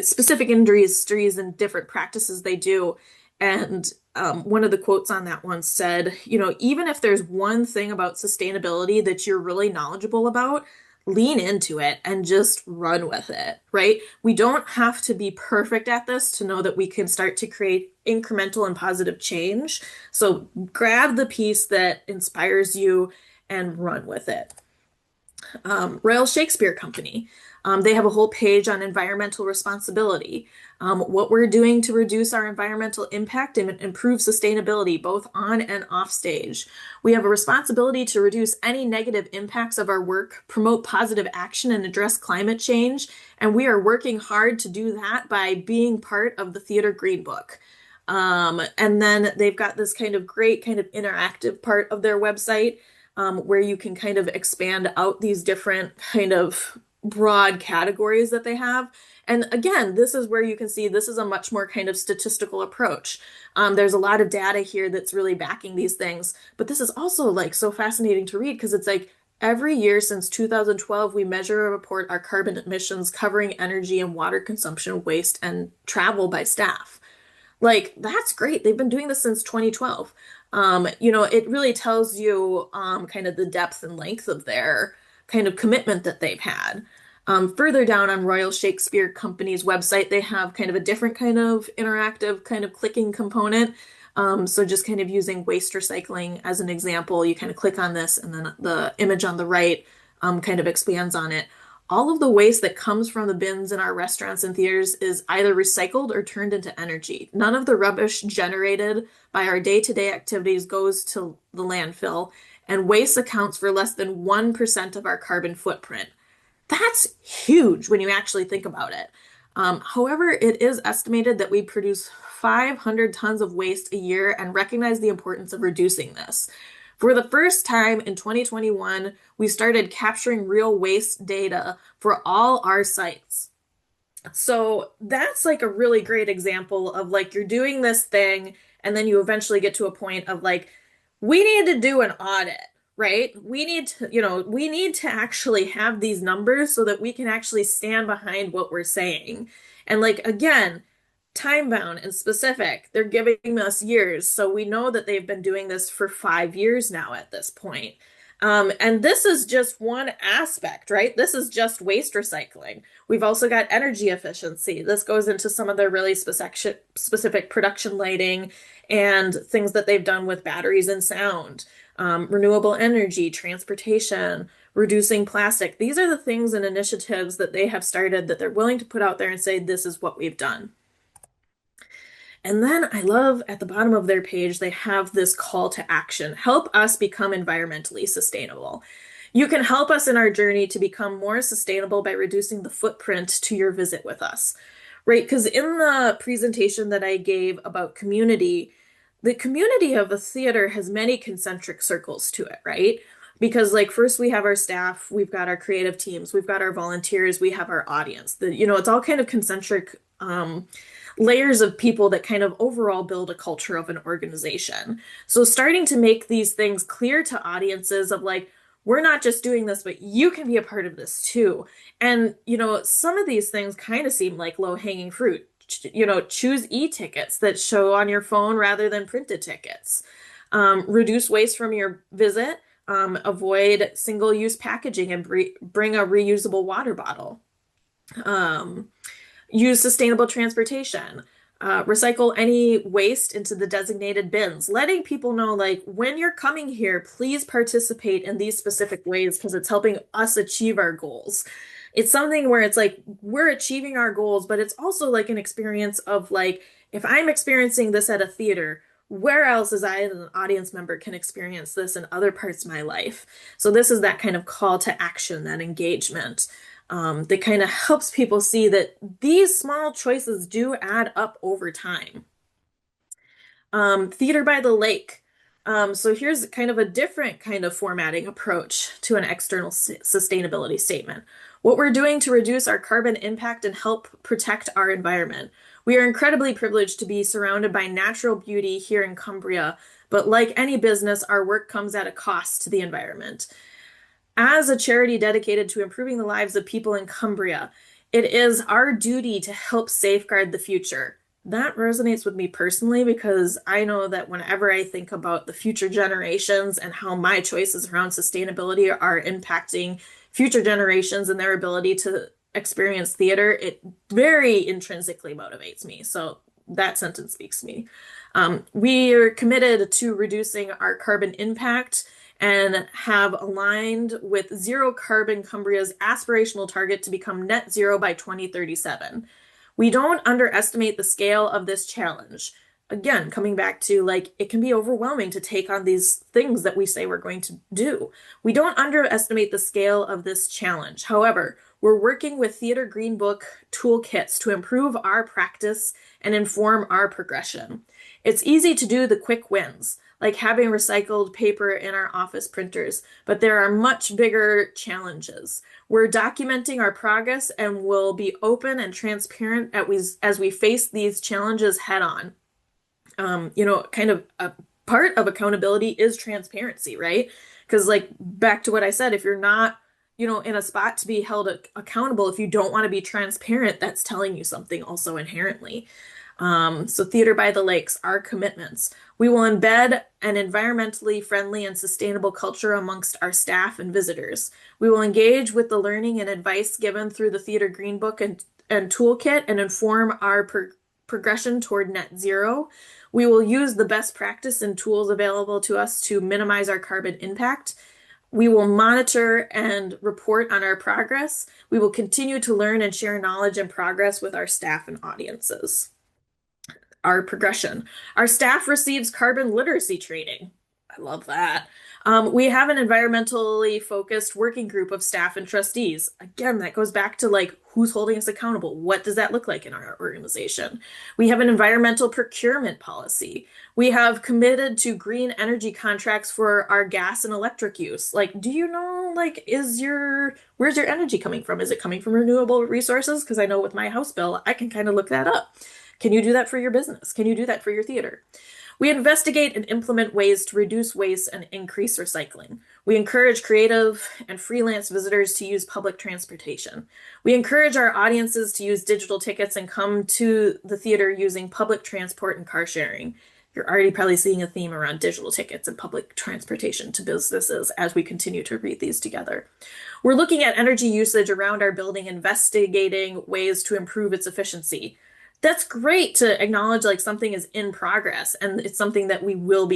specific industries and different practices they do. And one of the quotes on that one said, even if there's one thing about sustainability that you're really knowledgeable about, lean into it and just run with it, right? We don't have to be perfect at this to know that we can start to create incremental and positive change. So grab the piece that inspires you and run with it. Royal Shakespeare Company. They have a whole page on environmental responsibility, what we're doing to reduce our environmental impact and improve sustainability, both on and off stage. We have a responsibility to reduce any negative impacts of our work, promote positive action, and address climate change. And we are working hard to do that by being part of the Theater Green Book. And then they've got this kind of great kind of interactive part of their website where you can kind of expand out these different kind of broad categories that they have. And again, this is where you can see this is a much more kind of statistical approach. There's a lot of data here that's really backing these things, but this is also like so fascinating to read because it's like every year since 2012, we measure and report our carbon emissions covering energy and water consumption, waste, and travel by staff. Like, that's great. They've been doing this since 2012. It really tells you kind of the depth and length of their kind of commitment that they've had. Further down on Royal Shakespeare Company's website, they have kind of a different kind of interactive kind of clicking component. So just kind of using waste recycling as an example, you kind of click on this and then the image on the right kind of expands on it. All of the waste that comes from the bins in our restaurants and theaters is either recycled or turned into energy. None of the rubbish generated by our day-to-day activities goes to the landfill, and waste accounts for less than 1% of our carbon footprint. That's huge when you actually think about it. However, it is estimated that we produce 500 tons of waste a year and recognize the importance of reducing this. For the first time in 2021, we started capturing real waste data for all our sites. So that's like a really great example of like you're doing this thing and then you eventually get to a point of like, we need to do an audit, right? We need to actually have these numbers so that we can actually stand behind what we're saying. And like, again, time bound and specific. They're giving us years. So we know that they've been doing this for 5 years now at this point. And this is just one aspect, right? This is just waste recycling. We've also got energy efficiency. This goes into some of their really specific production lighting and things that they've done with batteries and sound, renewable energy, transportation, reducing plastic. These are the things and initiatives that they have started that they're willing to put out there and say, this is what we've done. And then I love at the bottom of their page, they have this call to action. Help us become environmentally sustainable. You can help us in our journey to become more sustainable by reducing the footprint to your visit with us, right? Because in the presentation that I gave about community, the community of a theater has many concentric circles to it, right? Because like first we have our staff, we've got our creative teams, we've got our volunteers, we have our audience. It's all kind of concentric layers of people that kind of overall build a culture of an organization. So starting to make these things clear to audiences of like, we're not just doing this, but you can be a part of this too. And, some of these things kind of seem like low-hanging fruit. Choose e-tickets that show on your phone rather than printed tickets. Reduce waste from your visit. Avoid single-use packaging and bring a reusable water bottle. Use sustainable transportation. Recycle any waste into the designated bins. Letting people know, like, when you're coming here, please participate in these specific ways because it's helping us achieve our goals. It's something where it's like we're achieving our goals, but it's also like an experience of like, if I'm experiencing this at a theater, where else as I as an audience member can experience this in other parts of my life? So this is that kind of call to action, that engagement that kind of helps people see that these small choices do add up over time. Theater by the lake. So here's kind of a different kind of formatting approach to an external sustainability statement. What we're doing to reduce our carbon impact and help protect our environment. We are incredibly privileged to be surrounded by natural beauty here in Cumbria, but like any business, our work comes at a cost to the environment. As a charity dedicated to improving the lives of people in Cumbria, it is our duty to help safeguard the future. That resonates with me personally because I know that whenever I think about the future generations and how my choices around sustainability are impacting future generations and their ability to experience theater, it very intrinsically motivates me. So that sentence speaks to me. We are committed to reducing our carbon impact and have aligned with Zero Carbon Cumbria's aspirational target to become net zero by 2037. We don't underestimate the scale of this challenge. Again, coming back to like, it can be overwhelming to take on these things that we say we're going to do. We don't underestimate the scale of this challenge. However, we're working with Theater Green Book toolkits to improve our practice and inform our progression. It's easy to do the quick wins, like having recycled paper in our office printers, but there are much bigger challenges. We're documenting our progress and will be open and transparent as we face these challenges head on. Kind of a part of accountability is transparency, right? Because like back to what I said, if you're not, in a spot to be held accountable, if you don't want to be transparent, that's telling you something also inherently. So Theater by the Lakes, our commitments. We will embed an environmentally friendly and sustainable culture amongst our staff and visitors. We will engage with the learning and advice given through the Theater Green Book and Toolkit and inform our progression toward net zero. We will use the best practice and tools available to us to minimize our carbon impact. We will monitor and report on our progress. We will continue to learn and share knowledge and progress with our staff and audiences. Our progression. Our staff receives carbon literacy training. I love that. We have an environmentally focused working group of staff and trustees. Again, that goes back to like who's holding us accountable? What does that look like in our organization? We have an environmental procurement policy. We have committed to green energy contracts for our gas and electric use. Like, do you know, like, where's your energy coming from? Is it coming from renewable resources? Because I know with my house bill, I can kind of look that up. Can you do that for your business? Can you do that for your theater? We investigate and implement ways to reduce waste and increase recycling. We encourage creative and freelance visitors to use public transportation. We encourage our audiences to use digital tickets and come to the theater using public transport and car sharing. You're already probably seeing a theme around digital tickets and public transportation to businesses as we continue to read these together. We're looking at energy usage around our building, investigating ways to improve its efficiency. That's great to acknowledge like something is in progress and it's something that we will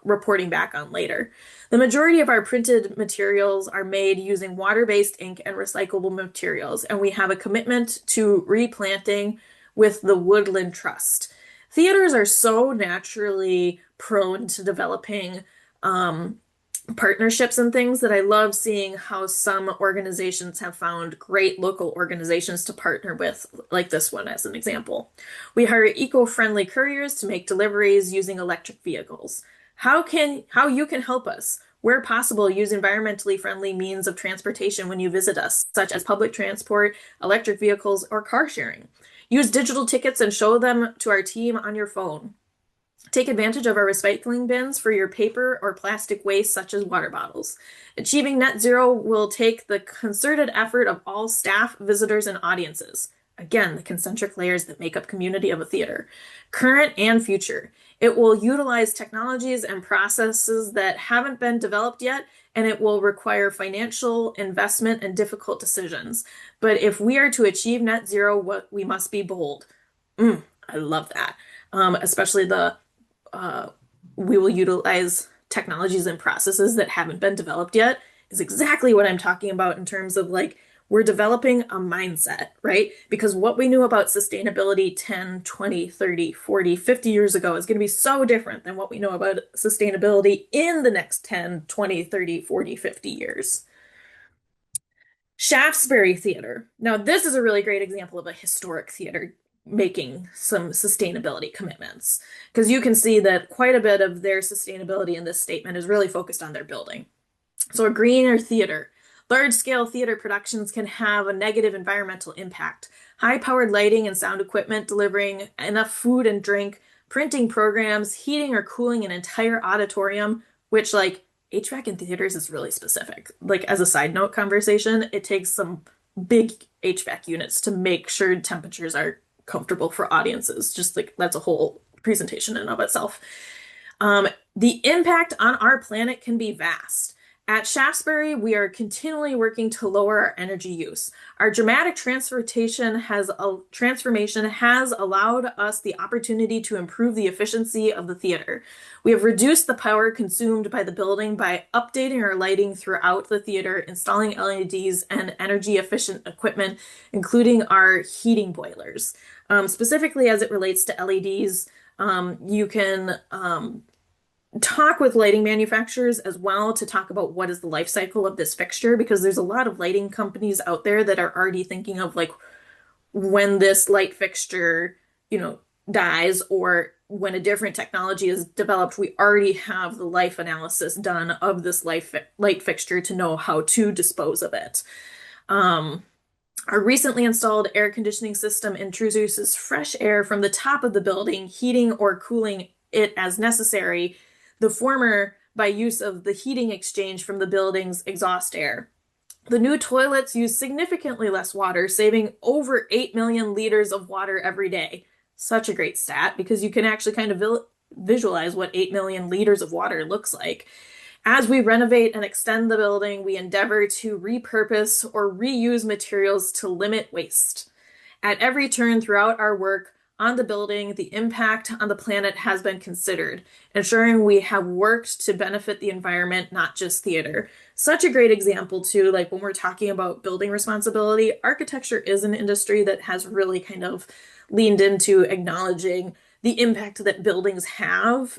reporting back on later. The majority of our printed materials are made using water-based ink and recyclable materials, and we have a commitment to replanting with the Woodland Trust. Theaters are so naturally prone to developing partnerships and things that I love seeing how some organizations have found great local organizations to partner with, like this one as an example. We hire eco-friendly couriers to make deliveries using electric vehicles. How you can help us? Where possible, use environmentally friendly means of transportation when you visit us, such as public transport, electric vehicles, or car sharing. Use digital tickets and show them to our team on your phone. Take advantage of our recycling bins for your paper or plastic waste, such as water bottles. Achieving net zero will take the concerted effort of all staff, visitors, and audiences. Again, the concentric layers that make up community of a theater, current and future. It will utilize technologies and processes that haven't been developed yet, and it will require financial investment and difficult decisions. But if we are to achieve net zero, we must be bold. I love that. Especially we will utilize technologies and processes that haven't been developed yet is exactly what I'm talking about in terms of like we're developing a mindset, right? Because what we knew about sustainability 10, 20, 30, 40, 50 years ago is going to be so different than what we know about sustainability in the next 10, 20, 30, 40, 50 years. Shaftesbury Theater. Now, this is a really great example of a historic theater making some sustainability commitments because you can see that quite a bit of their sustainability in this statement is really focused on their building. So, a greener theater. Large-scale theater productions can have a negative environmental impact. High-powered lighting and sound equipment delivering enough food and drink, printing programs, heating or cooling an entire auditorium, which like HVAC in theaters is really specific. Like as a side note conversation, it takes some big HVAC units to make sure temperatures are comfortable for audiences. Just like that's a whole presentation in of itself. The impact on our planet can be vast. At Shaftesbury, we are continually working to lower our energy use. Our dramatic transformation has allowed us the opportunity to improve the efficiency of the theater. We have reduced the power consumed by the building by updating our lighting throughout the theater, installing LEDs and energy efficient equipment, including our heating boilers. Specifically as it relates to LEDs, you can talk with lighting manufacturers as well to talk about what is the life cycle of this fixture because there's a lot of lighting companies out there that are already thinking of like when this light fixture, dies or when a different technology is developed, we already have the life analysis done of this light fixture to know how to dispose of it. Our recently installed air conditioning system introduces fresh air from the top of the building, heating or cooling it as necessary, the former by use of the heating exchange from the building's exhaust air. The new toilets use significantly less water, saving over 8 million liters of water every day. Such a great stat because you can actually kind of visualize what 8 million liters of water looks like. As we renovate and extend the building, we endeavor to repurpose or reuse materials to limit waste. At every turn throughout our work on the building, the impact on the planet has been considered, ensuring we have worked to benefit the environment, not just theater. Such a great example, too, like when we're talking about building responsibility, architecture is an industry that has really kind of leaned into acknowledging the impact that buildings have.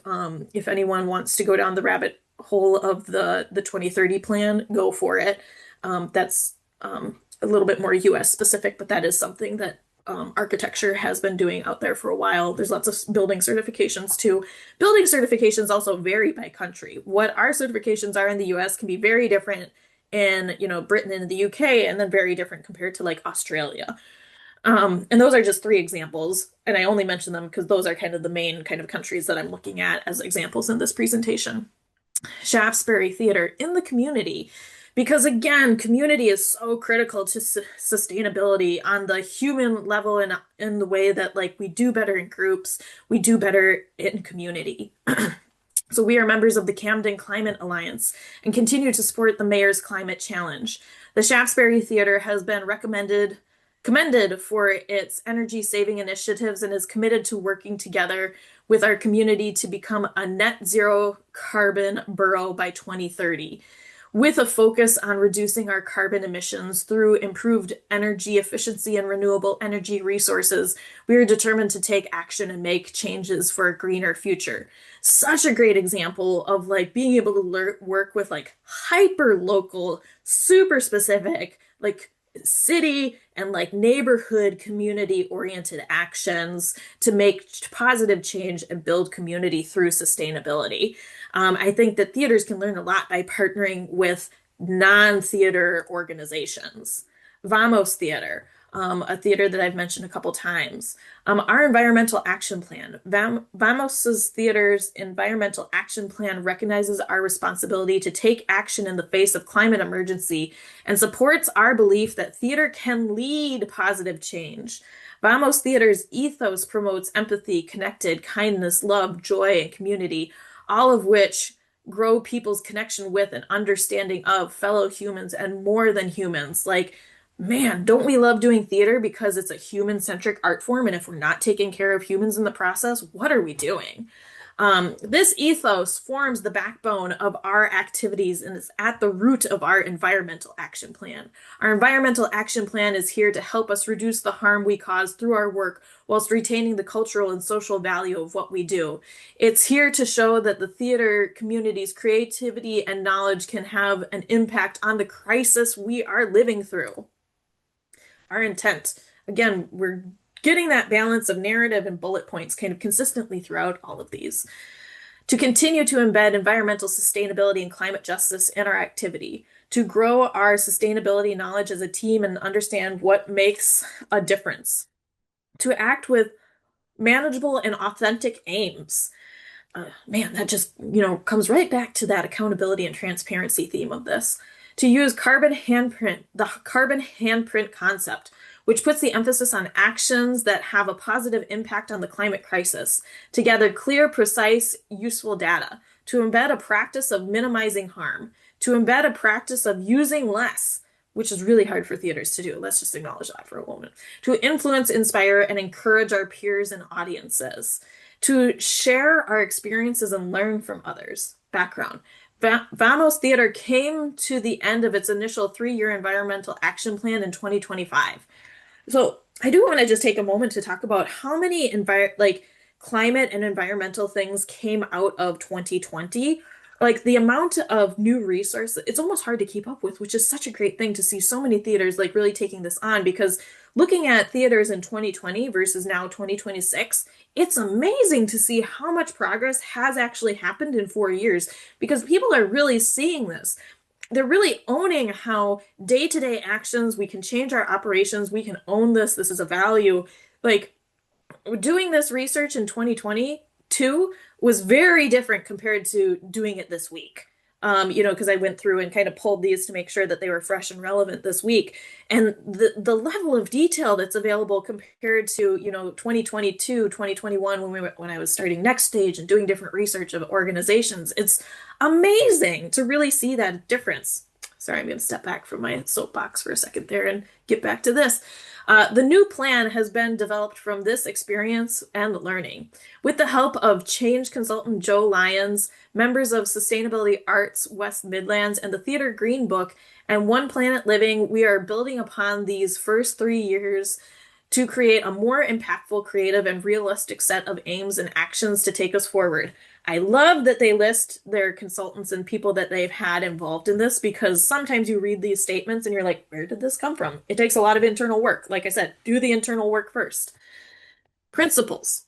If anyone wants to go down the rabbit hole of the 2030 plan, go for it. That's a little bit more US specific, but that is something that architecture has been doing out there for a while. There's lots of building certifications too. Building certifications also vary by country. What our certifications are in the US can be very different in, Britain and the UK, and then very different compared to like Australia. And those are just three examples, and I only mention them because those are kind of the main kind of countries that I'm looking at as examples in this presentation. Shaftesbury Theater in the community. Because again, community is so critical to sustainability on the human level and in the way that like we do better in groups, we do better in community. So we are members of the Camden Climate Alliance and continue to support the mayor's climate challenge. The Shaftesbury Theater has been commended for its energy saving initiatives and is committed to working together with our community to become a net zero carbon borough by 2030. With a focus on reducing our carbon emissions through improved energy efficiency and renewable energy resources, we are determined to take action and make changes for a greener future. Such a great example of like being able to work with like hyper local, super specific, like city and like neighborhood community oriented actions to make positive change and build community through sustainability. I think that theaters can learn a lot by partnering with non-theater organizations. Vamos Theater, a theater that I've mentioned a couple times. Our environmental action plan, Vamos's theater's environmental action plan recognizes our responsibility to take action in the face of climate emergency and supports our belief that theater can lead positive change. Vamos Theater's ethos promotes empathy, connected, kindness, love, joy, and community, all of which grow people's connection with and understanding of fellow humans and more than humans. Like, man, don't we love doing theater because it's a human-centric art form? And if we're not taking care of humans in the process, what are we doing? This ethos forms the backbone of our activities and is at the root of our environmental action plan. Our environmental action plan is here to help us reduce the harm we cause through our work whilst retaining the cultural and social value of what we do. It's here to show that the theater community's creativity and knowledge can have an impact on the crisis we are living through. Our intent, again, we're getting that balance of narrative and bullet points kind of consistently throughout all of these. To continue to embed environmental sustainability and climate justice in our activity, to grow our sustainability knowledge as a team and understand what makes a difference, to act with manageable and authentic aims. Man, that just, comes right back to that accountability and transparency theme of this. To use the carbon handprint concept, which puts the emphasis on actions that have a positive impact on the climate crisis, to gather clear, precise, useful data, to embed a practice of minimizing harm, to embed a practice of using less, which is really hard for theaters to do. Let's just acknowledge that for a moment. To influence, inspire, and encourage our peers and audiences, to share our experiences and learn from others. Background. Vamos Theater came to the end of its initial 3-year environmental action plan in 2025. So I do want to just take a moment to talk about how many climate and environmental things came out of 2020. Like the amount of new resources, it's almost hard to keep up with, which is such a great thing to see so many theaters like really taking this on, because looking at theaters in 2020 versus now 2026, it's amazing to see how much progress has actually happened in 4 years because people are really seeing this. They're really owning how day-to-day actions, we can change our operations, we can own this, this is a value. Like doing this research in 2022 was very different compared to doing it this week. because I went through and kind of pulled these to make sure that they were fresh and relevant this week. And the level of detail that's available compared to, 2022, 2021, when I was starting Next Stage and doing different research of organizations, it's amazing to really see that difference. Sorry, I'm going to step back from my soapbox for a second there and get back to this. The new plan has been developed from this experience and learning. With the help of change consultant Joe Lyons, members of Sustainability Arts West Midlands, and the Theater Green Book, and One Planet Living, we are building upon these first 3 years to create a more impactful, creative, and realistic set of aims and actions to take us forward. I love that they list their consultants and people that they've had involved in this, because sometimes you read these statements and you're like, where did this come from? It takes a lot of internal work. Like I said, do the internal work first. Principles.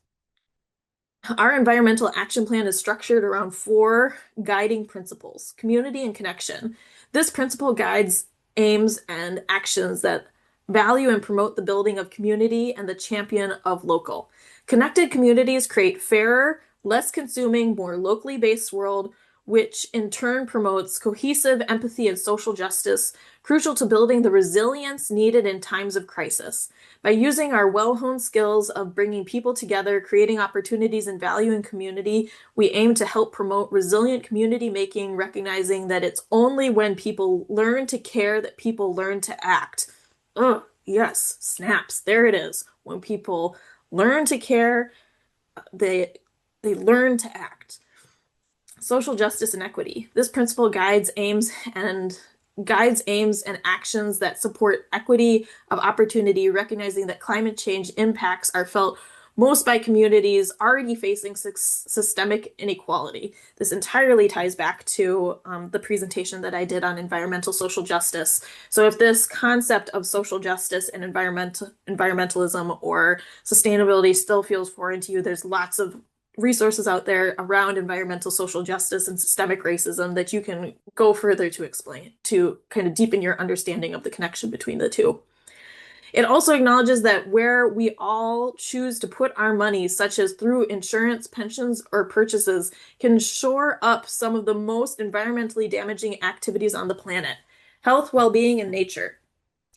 Our environmental action plan is structured around 4 guiding principles: community and connection. This principle guides aims and actions that value and promote the building of community and the champion of local. Connected communities create fairer, less consuming, more locally based world, which in turn promotes cohesive empathy and social justice, crucial to building the resilience needed in times of crisis. By using our well-honed skills of bringing people together, creating opportunities and value in community, we aim to help promote resilient community making, recognizing that it's only when people learn to care that people learn to act. Oh, yes, snaps. There it is. When people learn to care, they learn to act. Social justice and equity. This principle guides aims and actions that support equity of opportunity, recognizing that climate change impacts are felt most by communities already facing systemic inequality. This entirely ties back to the presentation that I did on environmental social justice. So if this concept of social justice and environmentalism or sustainability still feels foreign to you, there's lots of resources out there around environmental social justice and systemic racism that you can go further to explain, to kind of deepen your understanding of the connection between the two. It also acknowledges that where we all choose to put our money, such as through insurance, pensions, or purchases, can shore up some of the most environmentally damaging activities on the planet: health, well-being, and nature.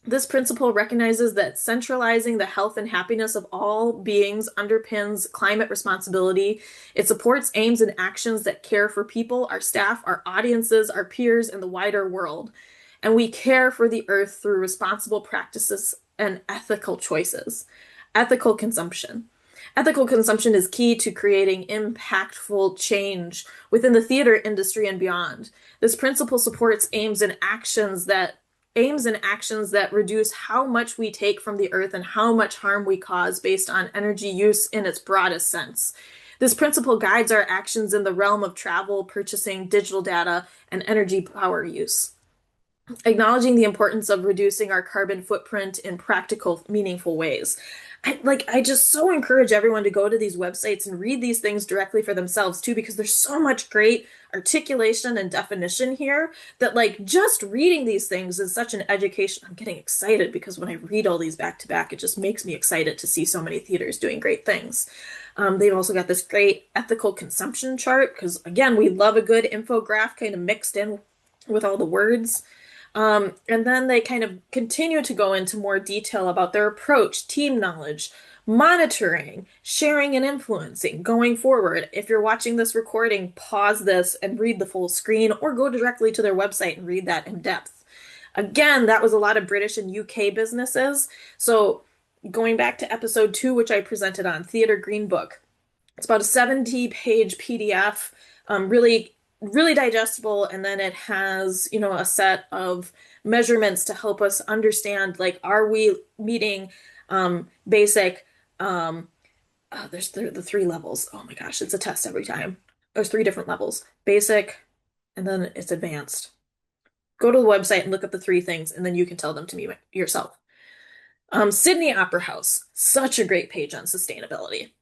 This principle recognizes that centralizing the health and happiness of all beings underpins climate responsibility. It supports aims and actions that care for people, our staff, our audiences, our peers, and the wider world. And we care for the earth through responsible practices and ethical choices. Ethical consumption. Ethical consumption is key to creating impactful change within the theater industry and beyond. This principle supports aims and actions that reduce how much we take from the earth and how much harm we cause based on energy use in its broadest sense. This principle guides our actions in the realm of travel, purchasing, digital data, and energy power use. Acknowledging the importance of reducing our carbon footprint in practical, meaningful ways. I just so encourage everyone to go to these websites and read these things directly for themselves too, because there's so much great articulation and definition here that just reading these things is such an education. I'm getting excited because when I read all these back to back, it just makes me excited to see so many theaters doing great things. They've also got this great ethical consumption chart because, again, we love a good infograph kind of mixed in with all the words. And then they kind of continue to go into more detail about their approach, team knowledge, monitoring, sharing, and influencing going forward. If you're watching this recording, pause this and read the full screen, or go directly to their website and read that in depth. Again, that was a lot of British and UK businesses. So going back to episode 2, which I presented on Theater Green Book, it's about a 70-page PDF, really really digestible, and then it has a set of measurements to help us understand, are we meeting basic there's the 3 levels. Oh my gosh, it's a test every time. There's 3 different levels: basic, and then it's advanced. Go to the website and look up the 3 things, and then you can tell them to me yourself. Sydney Opera House, such a great page on sustainability.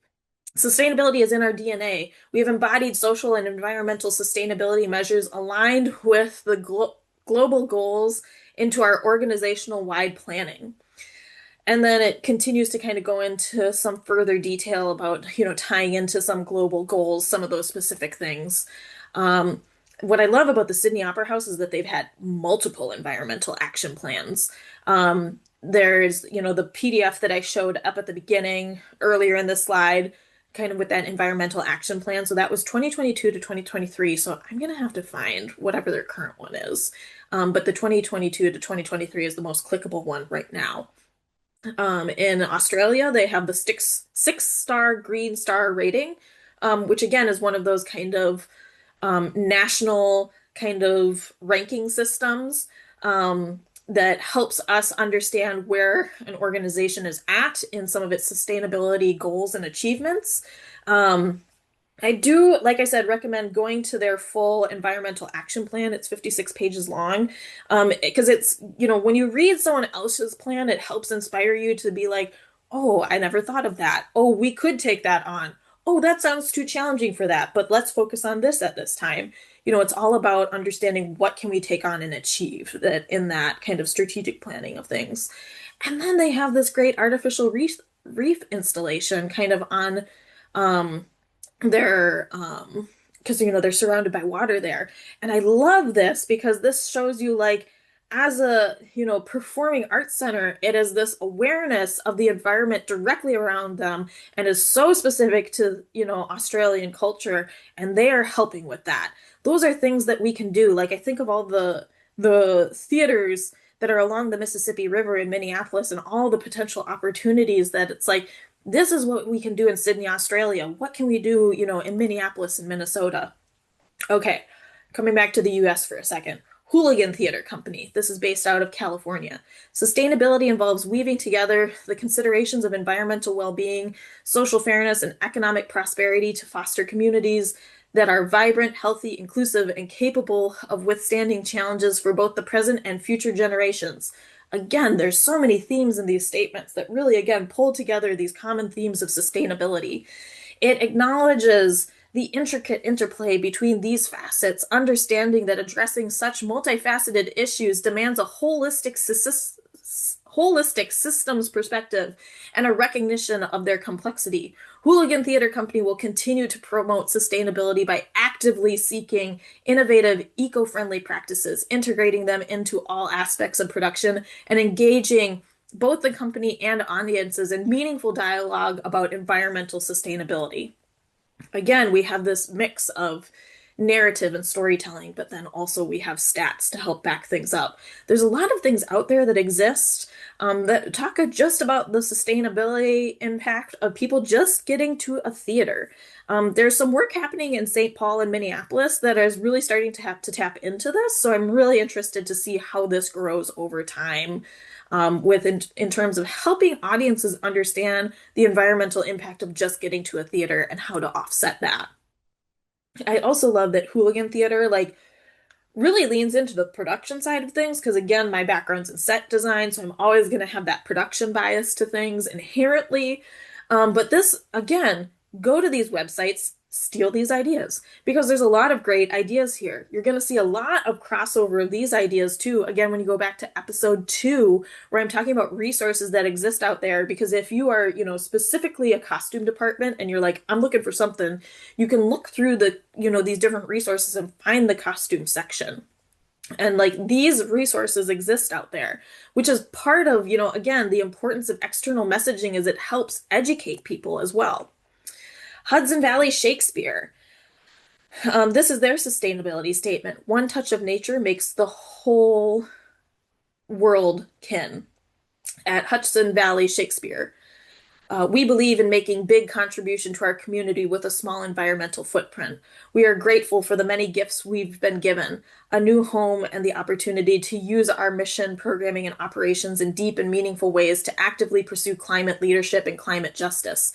Sustainability is in our DNA. We have embodied social and environmental sustainability measures aligned with the global goals into our organizational-wide planning. And then it continues to kind of go into some further detail about, tying into some global goals, some of those specific things. What I love about the Sydney Opera House is that they've had multiple environmental action plans. There's, the PDF that I showed up at the beginning earlier in this slide, kind of with that environmental action plan. So that was 2022 to 2023. So I'm going to have to find whatever their current one is. But the 2022 to 2023 is the most clickable one right now. In Australia, they have the six-star green star rating, which again is one of those kind of national kind of ranking systems that helps us understand where an organization is at in some of its sustainability goals and achievements. Um, I do, like I said, recommend going to their full environmental action plan. It's 56 pages long. Because it's, when you read someone else's plan, it helps inspire you to be like, oh, I never thought of that. Oh, we could take that on. Oh, that sounds too challenging for that, but let's focus on this at this time. It's all about understanding what can we take on and achieve that in that kind of strategic planning of things. And then they have this great artificial reef installation kind of on um, they're because they're surrounded by water there. And I love this because this shows you like as a performing arts center, it is this awareness of the environment directly around them and is so specific to Australian culture, and they are helping with that. Those are things that we can do. Like I think of all the theaters that are along the Mississippi River in Minneapolis and all the potential opportunities that it's like this is what we can do in Sydney, Australia. What can we do, in Minneapolis and Minnesota? Okay, coming back to the US for a second. Hooligan Theater Company. This is based out of California. Sustainability involves weaving together the considerations of environmental well-being, social fairness, and economic prosperity to foster communities that are vibrant, healthy, inclusive, and capable of withstanding challenges for both the present and future generations. Again, there's so many themes in these statements that really, again, pull together these common themes of sustainability. It acknowledges the intricate interplay between these facets, understanding that addressing such multifaceted issues demands a holistic systems perspective and a recognition of their complexity. Hooligan Theater Company will continue to promote sustainability by actively seeking innovative, eco-friendly practices, integrating them into all aspects of production, and engaging both the company and audiences in meaningful dialogue about environmental sustainability. Again, we have this mix of narrative and storytelling, but then also we have stats to help back things up. There's a lot of things out there that exist that talk just about the sustainability impact of people just getting to a theater. There's some work happening in St. Paul and Minneapolis that is really starting to have to tap into this. So I'm really interested to see how this grows over time in terms of helping audiences understand the environmental impact of just getting to a theater and how to offset that. I also love that Hooligan Theater really leans into the production side of things because again, my background's in set design, so I'm always going to have that production bias to things inherently. But this again, go to these websites, steal these ideas because there's a lot of great ideas here. You're going to see a lot of crossover of these ideas too. Again, when you go back to episode 2, where I'm talking about resources that exist out there, because if you are, specifically a costume department and you're like, I'm looking for something, you can look through these different resources and find the costume section. And like these resources exist out there, which is part of, again, the importance of external messaging is it helps educate people as well. Hudson Valley Shakespeare. This is their sustainability statement. One touch of nature makes the whole world kin. At Hudson Valley Shakespeare, we believe in making big contribution to our community with a small environmental footprint. We are grateful for the many gifts we've been given, a new home and the opportunity to use our mission, programming, and operations in deep and meaningful ways to actively pursue climate leadership and climate justice.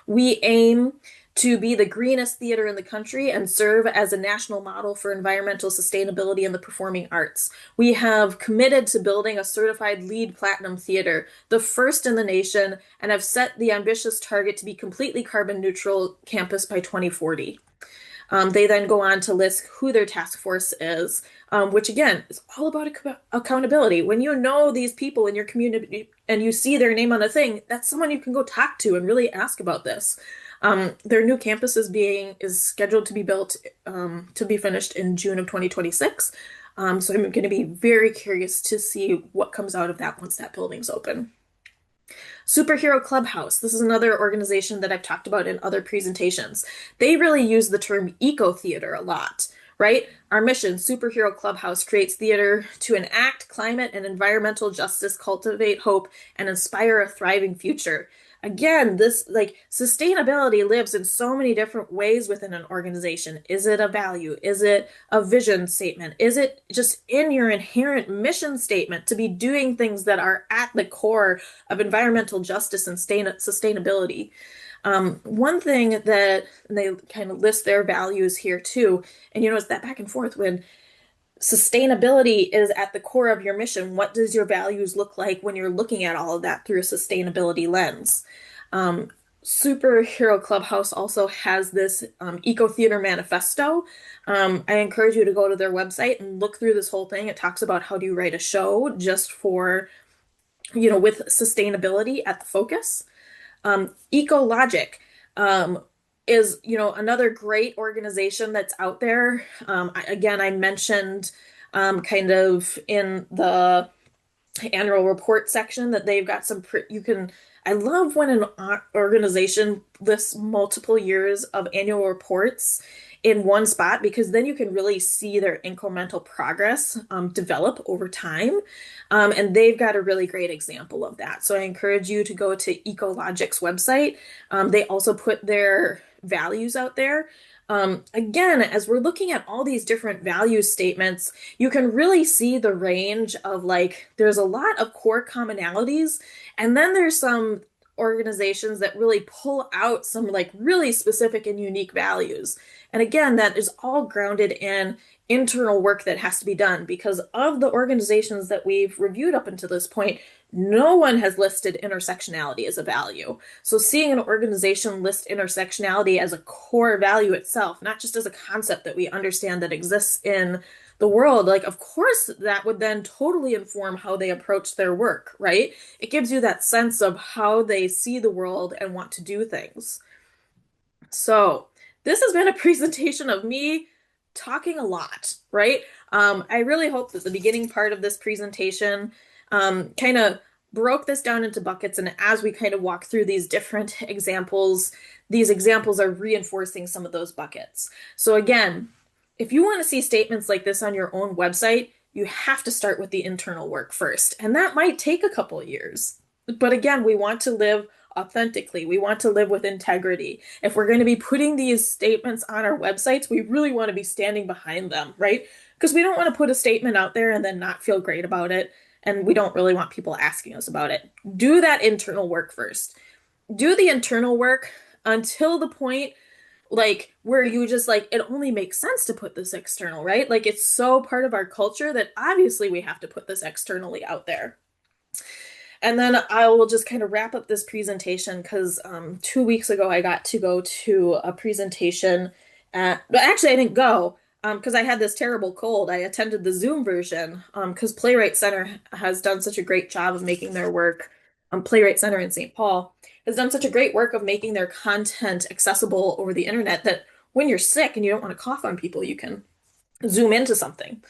We aim to be the greenest theater in the country and serve as a national model for environmental sustainability in the performing arts. We have committed to building a certified LEED Platinum theater, the first in the nation, and have set the ambitious target to be completely carbon neutral campus by 2040. They then go on to list who their task force is, which again is all about accountability. When you know these people in your community and you see their name on a thing, that's someone you can go talk to and really ask about this. Their new campus is scheduled to be built to be finished in June of 2026. So I'm going to be very curious to see what comes out of that once that building's open. Superhero Clubhouse. This is another organization that I've talked about in other presentations. They really use the term eco theater a lot, right? Our mission, Superhero Clubhouse, creates theater to enact climate and environmental justice, cultivate hope, and inspire a thriving future. Again, this like sustainability lives in so many different ways within an organization. Is it a value? Is it a vision statement? Is it just in your inherent mission statement to be doing things that are at the core of environmental justice and sustainability? One thing that they kind of list their values here too, and it's that back and forth when sustainability is at the core of your mission. What does your values look like when you're looking at all of that through a sustainability lens? Um, Superhero Clubhouse also has this Eco Theater Manifesto. I encourage you to go to their website and look through this whole thing. It talks about how do you write a show just for, with sustainability at the focus. Ecologic is, another great organization that's out there. Again, I mentioned kind of in the annual report section that they've got you can. I love when an organization lists multiple years of annual reports in one spot because then you can really see their incremental progress develop over time. And they've got a really great example of that. So I encourage you to go to Ecologic's website. They also put their values out there. Again, as we're looking at all these different value statements, you can really see the range of there's a lot of core commonalities, and then there's some organizations that really pull out some really specific and unique values. And again, that is all grounded in internal work that has to be done because of the organizations that we've reviewed up until this point, no one has listed intersectionality as a value. So seeing an organization list intersectionality as a core value itself, not just as a concept that we understand that exists in the world, of course that would then totally inform how they approach their work, right? It gives you that sense of how they see the world and want to do things. So this has been a presentation of me talking a lot, right? I really hope that the beginning part of this presentation kind of broke this down into buckets. And as we kind of walk through these different examples, these examples are reinforcing some of those buckets. So again, if you want to see statements like this on your own website, you have to start with the internal work first. And that might take a couple of years. But again, we want to live authentically. We want to live with integrity. If we're going to be putting these statements on our websites, we really want to be standing behind them, right? Because we don't want to put a statement out there and then not feel great about it. And we don't really want people asking us about it. Do that internal work first. Do the internal work until the point where you just it only makes sense to put this external, right? It's so part of our culture that obviously we have to put this externally out there. And then I will just kind of wrap up this presentation because 2 weeks ago I got to go to a presentation but actually I didn't go because I had this terrible cold. I attended the Zoom version because Playwright Center has done such a great job of making their work. Playwright Center in St. Paul has done such a great work of making their content accessible over the internet that when you're sick and you don't want to cough on people, you can Zoom into something.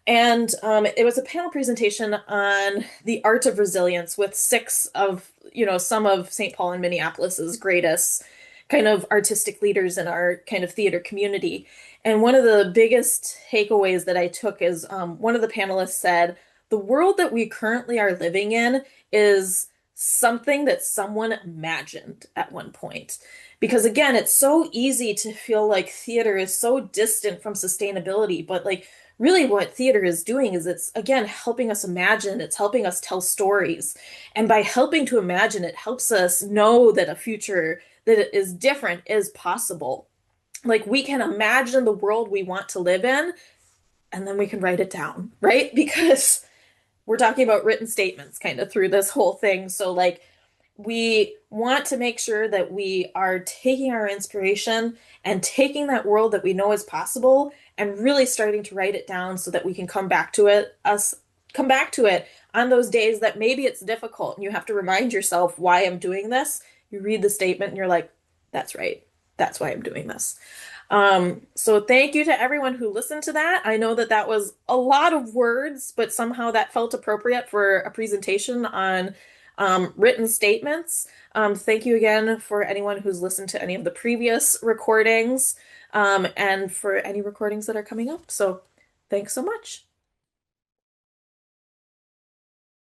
And it was a panel presentation on the art of resilience with six of, some of St. Paul and Minneapolis's greatest kind of artistic leaders in our kind of theater community. And one of the biggest takeaways that I took is one of the panelists said, the world that we currently are living in is something that someone imagined at one point. Because again, it's so easy to feel like theater is so distant from sustainability, but really what theater is doing is it's again helping us imagine, it's helping us tell stories. And by helping to imagine, it helps us know that a future that is different is possible. We can imagine the world we want to live in, and then we can write it down, right? Because we're talking about written statements kind of through this whole thing. So we want to make sure that we are taking our inspiration and taking that world that we know is possible and really starting to write it down so that we can come back to it on those days that maybe it's difficult and you have to remind yourself why I'm doing this. You read the statement and you're like, That's right. That's why I'm doing this. So thank you to everyone who listened to that. I know that that was a lot of words, but somehow that felt appropriate for a presentation on written statements. Thank you again for anyone who's listened to any of the previous recordings, and for any recordings that are coming up. So thanks so much.